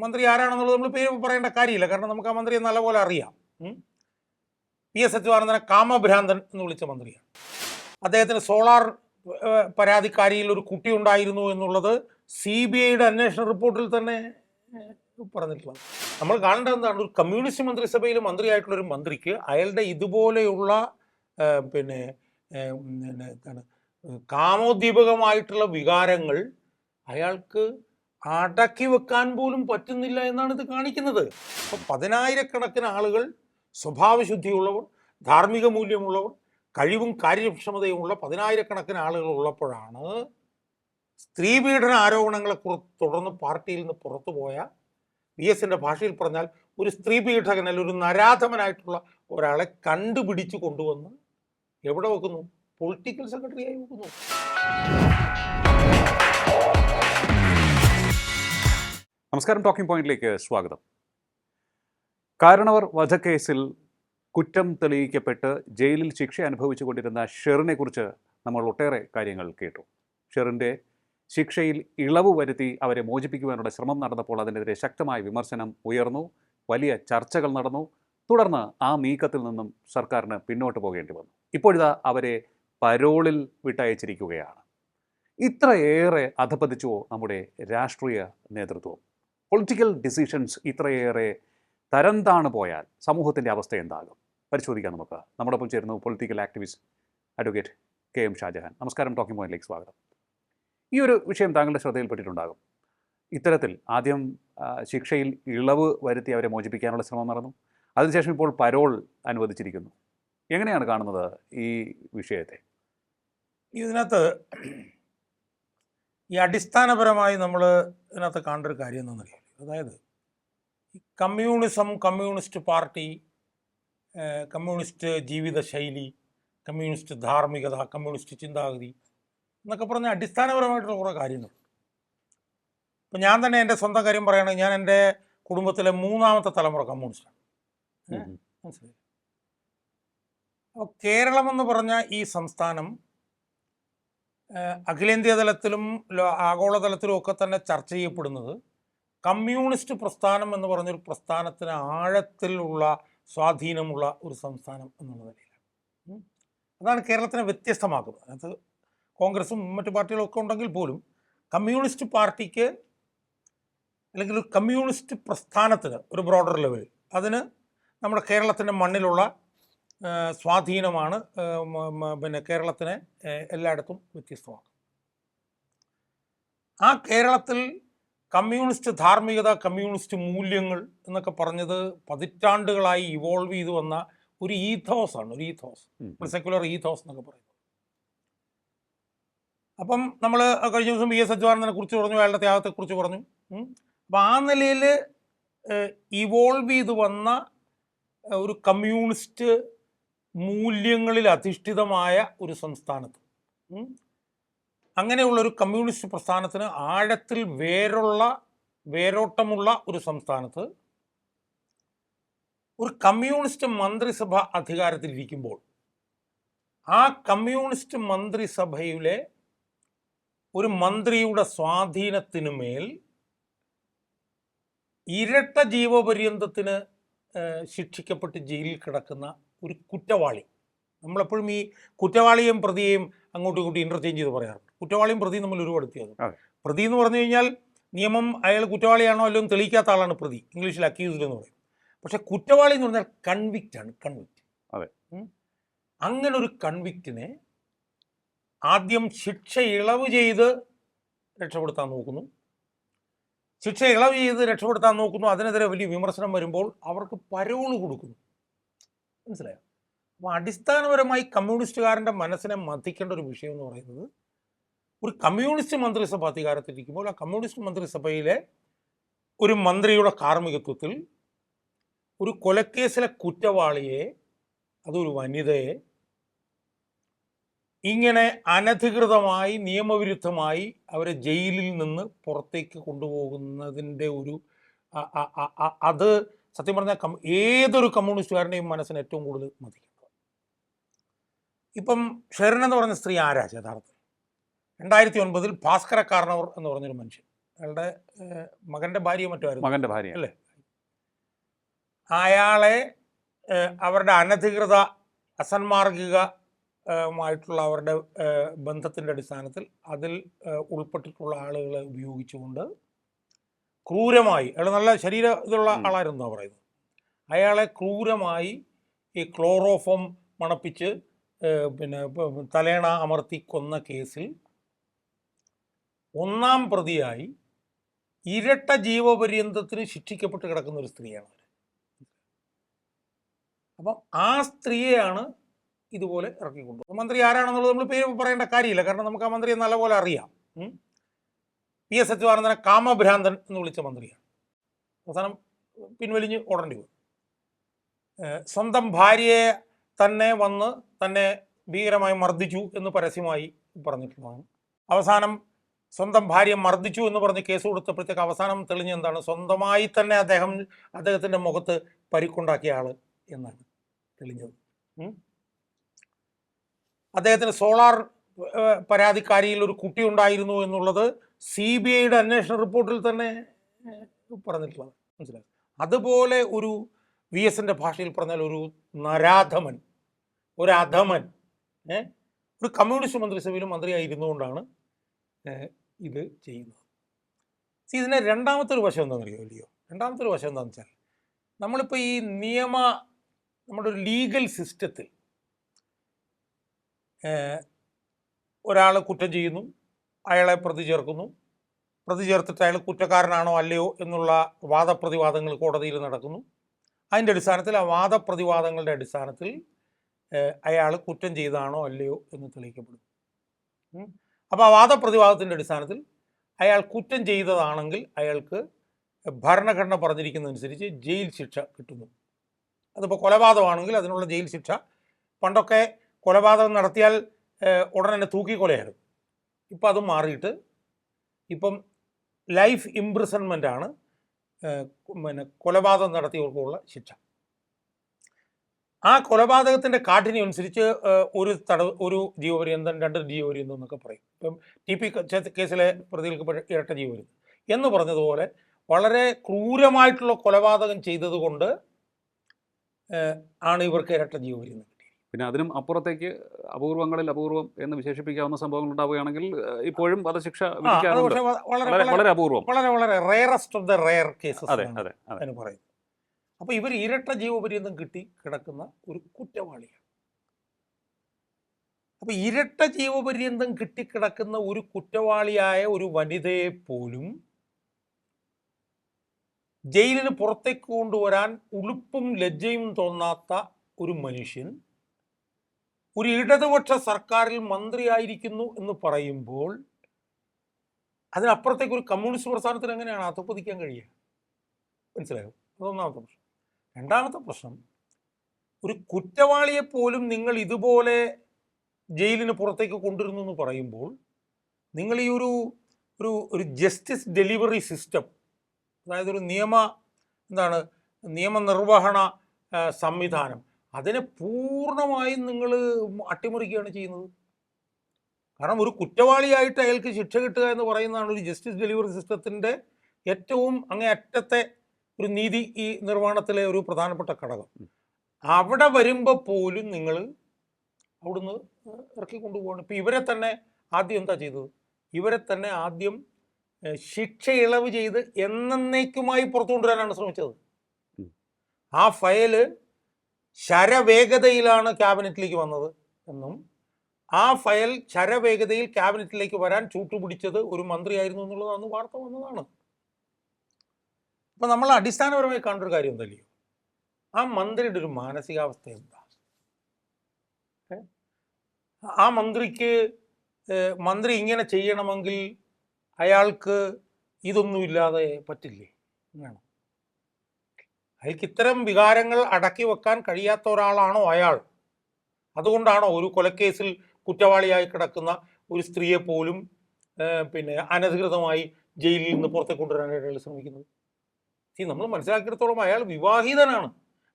മന്ത്രി ആരാണെന്നുള്ളത് നമ്മൾ പേര് പറയേണ്ട കാര്യമില്ല, കാരണം നമുക്ക് ആ മന്ത്രിയെ നല്ലപോലെ അറിയാം. PS അച്യുതാനന്ദനെ കാമഭ്രാന്തൻ എന്ന് വിളിച്ച മന്ത്രിയാണ്. അദ്ദേഹത്തിന് സോളാർ പരാതിക്കാരിയിൽ ഒരു കുട്ടി ഉണ്ടായിരുന്നു എന്നുള്ളത് CBIയുടെ അന്വേഷണ റിപ്പോർട്ടിൽ തന്നെ പറഞ്ഞിട്ടുള്ളത്. നമ്മൾ കാണേണ്ടത് എന്താണ്? ഒരു കമ്മ്യൂണിസ്റ്റ് മന്ത്രിസഭയിൽ മന്ത്രിയായിട്ടുള്ള ഒരു മന്ത്രിക്ക് അയാളുടെ ഇതുപോലെയുള്ള പിന്നെ എന്താണ് കാമോദ്ദീപകമായിട്ടുള്ള വികാരങ്ങൾ അയാൾക്ക് അടക്കി വെക്കാൻ പോലും പറ്റുന്നില്ല എന്നാണ് ഇത് കാണിക്കുന്നത്. അപ്പോൾ 10,000-കണക്കിന് ആളുകൾ, സ്വഭാവശുദ്ധിയുള്ളവർ, ധാർമ്മിക മൂല്യമുള്ളവർ, കഴിവും കാര്യക്ഷമതയുമുള്ള 10,000-കണക്കിന് ആളുകൾ ഉള്ളപ്പോഴാണ് സ്ത്രീപീഡന ആരോപണങ്ങളെ തുടർന്ന് പാർട്ടിയിൽ നിന്ന് പുറത്തുപോയ PS-ന്റെ ഭാഷയിൽ പറഞ്ഞാൽ ഒരു സ്ത്രീ പീഡകൻ, അല്ലെങ്കിൽ ഒരു നരാധമനായിട്ടുള്ള ഒരാളെ കണ്ടുപിടിച്ചു കൊണ്ടുവന്ന് എവിടെ വെക്കുന്നു? പൊളിറ്റിക്കൽ സെക്രട്ടറിയായി വെക്കുന്നു. നമസ്കാരം, ടോക്കിംഗ് പോയിന്റിലേക്ക് സ്വാഗതം. കാരണവർ വധക്കേസിൽ കുറ്റം തെളിയിക്കപ്പെട്ട് ജയിലിൽ ശിക്ഷ അനുഭവിച്ചു കൊണ്ടിരുന്ന ഷെറിനെ കുറിച്ച് നമ്മൾ ഒട്ടേറെ കാര്യങ്ങൾ കേട്ടു. ഷെറിൻ്റെ ശിക്ഷയിൽ ഇളവ് വരുത്തി അവരെ മോചിപ്പിക്കുവാനുള്ള ശ്രമം നടന്നപ്പോൾ അതിനെതിരെ ശക്തമായ വിമർശനം ഉയർന്നു, വലിയ ചർച്ചകൾ നടന്നു. തുടർന്ന് ആ നീക്കത്തിൽ നിന്നും സർക്കാരിന് പിന്നോട്ട് പോകേണ്ടി വന്നു. ഇപ്പോഴിതാ അവരെ പരോളിൽ വിട്ടയച്ചിരിക്കുകയാണ്. ഇത്രയേറെ അധപ്പതിച്ചുവോ നമ്മുടെ രാഷ്ട്രീയ നേതൃത്വം? പൊളിറ്റിക്കൽ ഡിസിഷൻസ് ഇത്രയേറെ തരം താണു പോയാൽ സമൂഹത്തിൻ്റെ അവസ്ഥ എന്താകും? പരിശോധിക്കാം നമുക്ക്. നമ്മോടൊപ്പം ചേരുന്നു political activist advocate KM Shajahan. നമസ്കാരം, ടോക്കിംഗ് പോയിന്റിലേക്ക് സ്വാഗതം. ഈ ഒരു വിഷയം താങ്കളുടെ ശ്രദ്ധയിൽപ്പെട്ടിട്ടുണ്ടാകും. ഇത്തരത്തിൽ ആദ്യം ശിക്ഷയിൽ ഇളവ് വരുത്തി അവരെ മോചിപ്പിക്കാനുള്ള ശ്രമം നടന്നു. അതിനുശേഷം ഇപ്പോൾ പരോൾ അനുവദിച്ചിരിക്കുന്നു. എങ്ങനെയാണ് കാണുന്നത് ഈ വിഷയത്തെ? ഇതിനകത്ത് ഈ അടിസ്ഥാനപരമായി നമ്മൾ ഇതിനകത്ത് കാണേണ്ട ഒരു കാര്യം എന്താണെന്നറിയാം. അതായത് കമ്മ്യൂണിസം, കമ്മ്യൂണിസ്റ്റ് പാർട്ടി, കമ്മ്യൂണിസ്റ്റ് ജീവിതശൈലി, കമ്മ്യൂണിസ്റ്റ് ധാർമ്മികത, കമ്മ്യൂണിസ്റ്റ് ചിന്താഗതി എന്നൊക്കെ പറഞ്ഞ അടിസ്ഥാനപരമായിട്ടുള്ള കുറേ കാര്യങ്ങൾ. ഇപ്പം ഞാൻ തന്നെ എൻ്റെ സ്വന്തം കാര്യം പറയുകയാണെങ്കിൽ, ഞാൻ എൻ്റെ കുടുംബത്തിലെ 3ാമത്തെ തലമുറ കമ്മ്യൂണിസ്റ്റാണ്. മനസ്സിലായി? അപ്പോൾ കേരളം എന്ന് പറഞ്ഞ ഈ സംസ്ഥാനം അഖിലേന്ത്യാ തലത്തിലും ആഗോളതലത്തിലും ഒക്കെ തന്നെ ചർച്ച ചെയ്യപ്പെടുന്നത് കമ്മ്യൂണിസ്റ്റ് പ്രസ്ഥാനം എന്ന് പറഞ്ഞൊരു പ്രസ്ഥാനത്തിന് ആഴത്തിലുള്ള സ്വാധീനമുള്ള ഒരു സംസ്ഥാനം എന്നുള്ള നിലയിലാണ്. അതാണ് കേരളത്തിനെ വ്യത്യസ്തമാക്കുന്നത്. അത് കോൺഗ്രസും മറ്റു പാർട്ടികളും ഒക്കെ ഉണ്ടെങ്കിൽ പോലും കമ്മ്യൂണിസ്റ്റ് പാർട്ടിക്ക്, അല്ലെങ്കിൽ ഒരു കമ്മ്യൂണിസ്റ്റ് പ്രസ്ഥാനത്തിന് ഒരു ബ്രോഡർ ലെവലിൽ അതിന് നമ്മുടെ കേരളത്തിൻ്റെ മണ്ണിലുള്ള സ്വാധീനമാണ് പിന്നെ കേരളത്തിനെ എല്ലായിടത്തും വ്യത്യസ്തമാക്കും. ആ കേരളത്തിൽ കമ്മ്യൂണിസ്റ്റ് ധാർമ്മികത, കമ്മ്യൂണിസ്റ്റ് മൂല്യങ്ങൾ എന്നൊക്കെ പറഞ്ഞത് പതിറ്റാണ്ടുകളായി ഇവോൾവ് ചെയ്തു വന്ന ഒരു ഈഥോസാണ്. ഒരു ഈഥോസ്, സെക്യുലർ ഈഥോസ് എന്നൊക്കെ പറയുന്നത്. അപ്പം നമ്മൾ കഴിഞ്ഞ ദിവസം PS അച്യുതാനന്ദനെ കുറിച്ച് പറഞ്ഞു, അയാളുടെ ത്യാഗത്തെക്കുറിച്ച് പറഞ്ഞു. അപ്പം ആ നിലയിൽ ഇവോൾവ് ചെയ്തു വന്ന ഒരു കമ്മ്യൂണിസ്റ്റ് മൂല്യങ്ങളിൽ അധിഷ്ഠിതമായ ഒരു സംസ്ഥാനത്ത്, അങ്ങനെയുള്ളൊരു കമ്മ്യൂണിസ്റ്റ് പ്രസ്ഥാനത്തിന് ആഴത്തിൽ വേരോട്ടമുള്ള ഒരു സംസ്ഥാനത്ത് ഒരു കമ്മ്യൂണിസ്റ്റ് മന്ത്രിസഭ അധികാരത്തിലിരിക്കുമ്പോൾ ആ കമ്മ്യൂണിസ്റ്റ് മന്ത്രിസഭയിലെ ഒരു മന്ത്രിയുടെ സ്വാധീനത്തിനു മേൽ ഇരട്ട ജീവപര്യന്തത്തിന് ശിക്ഷിക്കപ്പെട്ട് ജയിലിൽ കിടക്കുന്ന ഒരു കുറ്റവാളി. നമ്മളെപ്പോഴും ഈ കുറ്റവാളിയും പ്രതിയെയും അങ്ങോട്ടും ഇങ്ങോട്ടും ഇൻ്റർചേഞ്ച് ചെയ്ത് പറയാറുണ്ട്. കുറ്റവാളിയും പ്രതിയും തമ്മിൽ ഒരുപാട് വ്യത്യാസം. പ്രതി എന്ന് പറഞ്ഞു കഴിഞ്ഞാൽ നിയമം അയാൾ കുറ്റവാളിയാണോ അല്ലോ എന്ന് തെളിയിക്കാത്ത ആളാണ് പ്രതി, ഇംഗ്ലീഷിൽ അക്യൂസ്ഡ് എന്ന് പറയും. പക്ഷെ കുറ്റവാളി എന്ന് പറഞ്ഞാൽ കൺവിക്റ്റാണ്. അതെ. അങ്ങനെ ഒരു കൺവിക്റ്റിനെ ആദ്യം ശിക്ഷ ഇളവ് ചെയ്ത് രക്ഷപ്പെടുത്താൻ നോക്കുന്നു. ശിക്ഷ ഇളവ് ചെയ്ത് രക്ഷപ്പെടുത്താൻ നോക്കുന്നു. അതിനെതിരെ വലിയ വിമർശനം വരുമ്പോൾ അവർക്ക് പരോള് കൊടുക്കുന്നു. മനസ്സിലായോ? അപ്പോൾ അടിസ്ഥാനപരമായി കമ്മ്യൂണിസ്റ്റുകാരൻ്റെ മനസ്സിനെ മതിക്കേണ്ട ഒരു വിഷയം എന്ന് പറയുന്നത്, ഒരു കമ്മ്യൂണിസ്റ്റ് മന്ത്രിസഭ അധികാരത്തിലിരിക്കുമ്പോൾ ആ കമ്മ്യൂണിസ്റ്റ് മന്ത്രിസഭയിലെ ഒരു മന്ത്രിയുടെ കാർമ്മികത്വത്തിൽ ഒരു കൊലക്കേസിലെ കുറ്റവാളിയെ, അതൊരു വനിതയെ, ഇങ്ങനെ അനധികൃതമായി നിയമവിരുദ്ധമായി അവരെ ജയിലിൽ നിന്ന് പുറത്തേക്ക് കൊണ്ടുപോകുന്നതിൻ്റെ ഒരു അത് സത്യം പറഞ്ഞാൽ ഏതൊരു കമ്മ്യൂണിസ്റ്റുകാരൻ്റെയും മനസ്സിന് ഏറ്റവും കൂടുതൽ മതിക്കുന്നത്. ഇപ്പം ഷെറിൻ എന്ന് പറഞ്ഞ സ്ത്രീ ആരാ യഥാർത്ഥത്തിൽ? 2009 ഭാസ്കര കാർണവർ എന്ന് പറഞ്ഞൊരു മനുഷ്യൻ, അയാളുടെ മകൻ്റെ ഭാര്യ മറ്റുമായിരുന്നു, മകൻ്റെ ഭാര്യ. അല്ലേ? അയാളെ അവരുടെ അനധികൃത അസന്മാർഗികമായിട്ടുള്ള അവരുടെ ബന്ധത്തിൻ്റെ അടിസ്ഥാനത്തിൽ അതിൽ ഉൾപ്പെട്ടിട്ടുള്ള ആളുകളെ ഉപയോഗിച്ചുകൊണ്ട് ക്രൂരമായി, അയാൾ നല്ല ശരീര ഇതുള്ള ആളായിരുന്നു പറയുന്നത്, അയാളെ ക്രൂരമായി ഈ ക്ലോറോഫോം മണപ്പിച്ച് പിന്നെ തലേണ അമർത്തി കൊന്ന കേസിൽ ഒന്നാം പ്രതിയായി ഇരട്ട ജീവപര്യന്തത്തിന് ശിക്ഷിക്കപ്പെട്ട് കിടക്കുന്ന ഒരു സ്ത്രീയാണ്. അപ്പം ആ സ്ത്രീയെയാണ് ഇതുപോലെ ഇറക്കിക്കൊണ്ടു. മന്ത്രി ആരാണെന്നുള്ളത് നമ്മൾ പേര് പറയേണ്ട കാര്യമില്ല, കാരണം നമുക്ക് ആ മന്ത്രിയെ നല്ലപോലെ അറിയാം. PS അച്യുതാനന്ദനെ കാമഭ്രാന്തൻ എന്ന് വിളിച്ച മന്ത്രിയാണ്. അവസാനം പിൻവലിഞ്ഞ് ഓടേണ്ടി വന്നു. സ്വന്തം ഭാര്യയെ തന്നെ ഭീകരമായി മർദ്ദിച്ചു എന്ന് പരസ്യമായി പറഞ്ഞിട്ടുള്ളതാണ്. അവസാനം സ്വന്തം ഭാര്യയെ മർദ്ദിച്ചു എന്ന് പറഞ്ഞ് കേസ് കൊടുത്തപ്പോഴത്തേക്ക് അവസാനം തെളിഞ്ഞ എന്താണ്? സ്വന്തമായി തന്നെ അദ്ദേഹത്തിൻ്റെ മുഖത്ത് പരിക്കുണ്ടാക്കിയ ആൾ എന്നാണ് തെളിഞ്ഞത്. അദ്ദേഹത്തിന് സോളാർ പരാതിക്കാരിയിൽ ഒരു കുട്ടി ഉണ്ടായിരുന്നു എന്നുള്ളത് CBIയുടെ അന്വേഷണ റിപ്പോർട്ടിൽ തന്നെ പറഞ്ഞിട്ടുള്ളത്, മനസ്സിലായി. അതുപോലെ ഒരു VSൻ്റെ ഭാഷയിൽ പറഞ്ഞാൽ ഒരു നരാധമൻ, ഒരു അധമൻ, ഒരു കമ്മ്യൂണിസ്റ്റ് മന്ത്രിസഭയിലും മന്ത്രിയായിരുന്നുകൊണ്ടാണ് ഇത് ചെയ്യുന്നത്. ഇതിൻ്റെ രണ്ടാമത്തെ ഒരു വശം എന്താണെന്നറിയോ? രണ്ടാമത്തെ ഒരു വശം എന്താണെന്ന് വെച്ചാൽ, നമ്മളിപ്പോൾ ഈ നമ്മുടെ ഒരു ലീഗൽ സിസ്റ്റത്തിൽ ഒരാൾ കുറ്റം ചെയ്യുന്നു, അയാളെ പ്രതി ചേർത്തിട്ട് അയാൾ കുറ്റക്കാരനാണോ അല്ലയോ എന്നുള്ള വാദപ്രതിവാദങ്ങൾ കോടതിയിൽ നടക്കുന്നു. അതിൻ്റെ അടിസ്ഥാനത്തിൽ ആ വാദപ്രതിവാദങ്ങളുടെ അടിസ്ഥാനത്തിൽ അയാൾ കുറ്റം ചെയ്താണോ അല്ലയോ എന്ന് തെളിയിക്കപ്പെടും. അപ്പോൾ ആ വാദപ്രതിവാദത്തിൻ്റെ അടിസ്ഥാനത്തിൽ അയാൾ കുറ്റം ചെയ്തതാണെങ്കിൽ അയാൾക്ക് ഭരണഘടന പറഞ്ഞിരിക്കുന്നതനുസരിച്ച് ജയിൽ ശിക്ഷ കിട്ടുന്നു. അതിപ്പോൾ കൊലപാതകമാണെങ്കിൽ അതിനുള്ള ജയിൽ ശിക്ഷ, പണ്ടൊക്കെ കൊലപാതകം നടത്തിയാൽ ഉടനെ തന്നെ തൂക്കിക്കൊലയായിരുന്നു. ഇപ്പം അത് മാറിയിട്ട് ഇപ്പം ലൈഫ് ഇംപ്രിസൺമെൻ്റാണ് കൊലപാതകം നടത്തിയവർക്കുള്ള ശിക്ഷ. ആ കൊലപാതകത്തിൻ്റെ കാഠിന്യം അനുസരിച്ച് ഒരു ജീവപര്യന്തം, 2 ജീവപര്യന്തം എന്നൊക്കെ പറയും. ഇപ്പം TP കേസിലെ പ്രതികൾക്ക് ഇരട്ട ജീവപര്യന്തം എന്ന് പറഞ്ഞതുപോലെ വളരെ ക്രൂരമായിട്ടുള്ള കൊലപാതകം ചെയ്തതുകൊണ്ട് ആണ് ഇവർക്ക് ഇരട്ട ജീവപര്യന്തം. പിന്നെ അതിനും അപ്പുറത്തേക്ക് അപൂർവങ്ങളിൽ അപൂർവം എന്ന് വിശേഷിപ്പിക്കാവുന്ന സംഭവങ്ങൾ ഉണ്ടാവുകയാണെങ്കിൽ ഇപ്പോഴും വധശിക്ഷ വിധിക്കാറുണ്ട്. വളരെ അപൂർവം, വളരെ rarest of the rare cases എന്ന് പറയുന്നത്. അപ്പോൾ ഇവർ ഇരട്ട ജീവപര്യന്തം കിടക്കുന്ന ഒരു കുറ്റവാളിയാണ്. അപ്പോൾ ഇരട്ട ജീവപര്യന്തം കിട്ടിക്കിടക്കുന്ന ഒരു കുറ്റവാളിയായ ഒരു വനിതയെ പോലും ജയിലിന് പുറത്തേക്ക് കൊണ്ടുവരാൻ ഉളുപ്പും ലജ്ജയും തോന്നാത്ത ഒരു മനുഷ്യൻ ഒരു ഇടതുപക്ഷ സർക്കാരിൽ മന്ത്രിയായിരിക്കുന്നു എന്ന് പറയുമ്പോൾ അതിനപ്പുറത്തേക്ക് ഒരു കമ്മ്യൂണിസ്റ്റ് പ്രസ്ഥാനത്തിന് എങ്ങനെയാണ് അധപ്പതിക്കാൻ കഴിയുക? മനസ്സിലായോ? അതൊന്നാമത്തെ പ്രശ്നം. രണ്ടാമത്തെ പ്രശ്നം, ഒരു കുറ്റവാളിയെപ്പോലും നിങ്ങൾ ഇതുപോലെ ജയിലിന് പുറത്തേക്ക് കൊണ്ടുവരുന്നു എന്ന് പറയുമ്പോൾ നിങ്ങൾ ഈ ഒരു ജസ്റ്റിസ് ഡെലിവറി സിസ്റ്റം, അതായത് ഒരു നിയമനിർവഹണ സംവിധാനം, അതിനെ പൂർണ്ണമായും നിങ്ങൾ അട്ടിമറിക്കുകയാണ് ചെയ്യുന്നത്. കാരണം ഒരു കുറ്റവാളിയായിട്ട് അയാൾക്ക് ശിക്ഷ കിട്ടുക എന്ന് പറയുന്നതാണ് ഒരു ജസ്റ്റിസ് ഡെലിവറി സിസ്റ്റത്തിൻ്റെ ഏറ്റവും അങ്ങേയറ്റത്തെ ഒരു നീതി ഈ നിർവഹണത്തിലെ ഒരു പ്രധാനപ്പെട്ട ഘടകം. അവിടെ വരുമ്പോൾ പോലും നിങ്ങൾ അവിടുന്ന് ഇറക്കി കൊണ്ടുപോകണം. ഇപ്പം ഇവരെ തന്നെ ആദ്യം എന്താ ചെയ്തത്? ഇവരെ തന്നെ ആദ്യം ശിക്ഷ ഇളവ് ചെയ്ത് എന്നേക്കുമായി പുറത്തു കൊണ്ടുവരാനാണ് ശ്രമിച്ചത്. ആ ഫയല് ശരവേഗതയിലാണ് ക്യാബിനറ്റിലേക്ക് വന്നത് എന്നും ആ ഫയൽ ശരവേഗതയിൽ ക്യാബിനറ്റിലേക്ക് വരാൻ ചൂട്ടുപിടിച്ചത് ഒരു മന്ത്രിയായിരുന്നു എന്നുള്ളതാണ് വാർത്ത വന്നതാണ്. അപ്പം നമ്മൾ അടിസ്ഥാനപരമായി കാണേണ്ട ഒരു കാര്യം എന്തല്ലയോ, ആ മന്ത്രിയുടെ ഒരു മാനസികാവസ്ഥ എന്താ? ആ മന്ത്രി ഇങ്ങനെ ചെയ്യണമെങ്കിൽ അയാൾക്ക് ഇതൊന്നുമില്ലാതെ പറ്റില്ലേ? വേണം. അയാൾക്ക് ഇത്തരം വികാരങ്ങൾ അടക്കി വെക്കാൻ കഴിയാത്ത ഒരാളാണോ അയാൾ? അതുകൊണ്ടാണോ ഒരു കൊലക്കേസിൽ കുറ്റവാളിയായി കിടക്കുന്ന ഒരു സ്ത്രീയെ പോലും അനധികൃതമായി ജയിലിൽ നിന്ന് പുറത്തേക്ക് കൊണ്ടുവരാനായിട്ട് അയാൾ ശ്രമിക്കുന്നത്? നമ്മൾ മനസ്സിലാക്കിയിടത്തോളം അയാൾ വിവാഹിതനാണ്,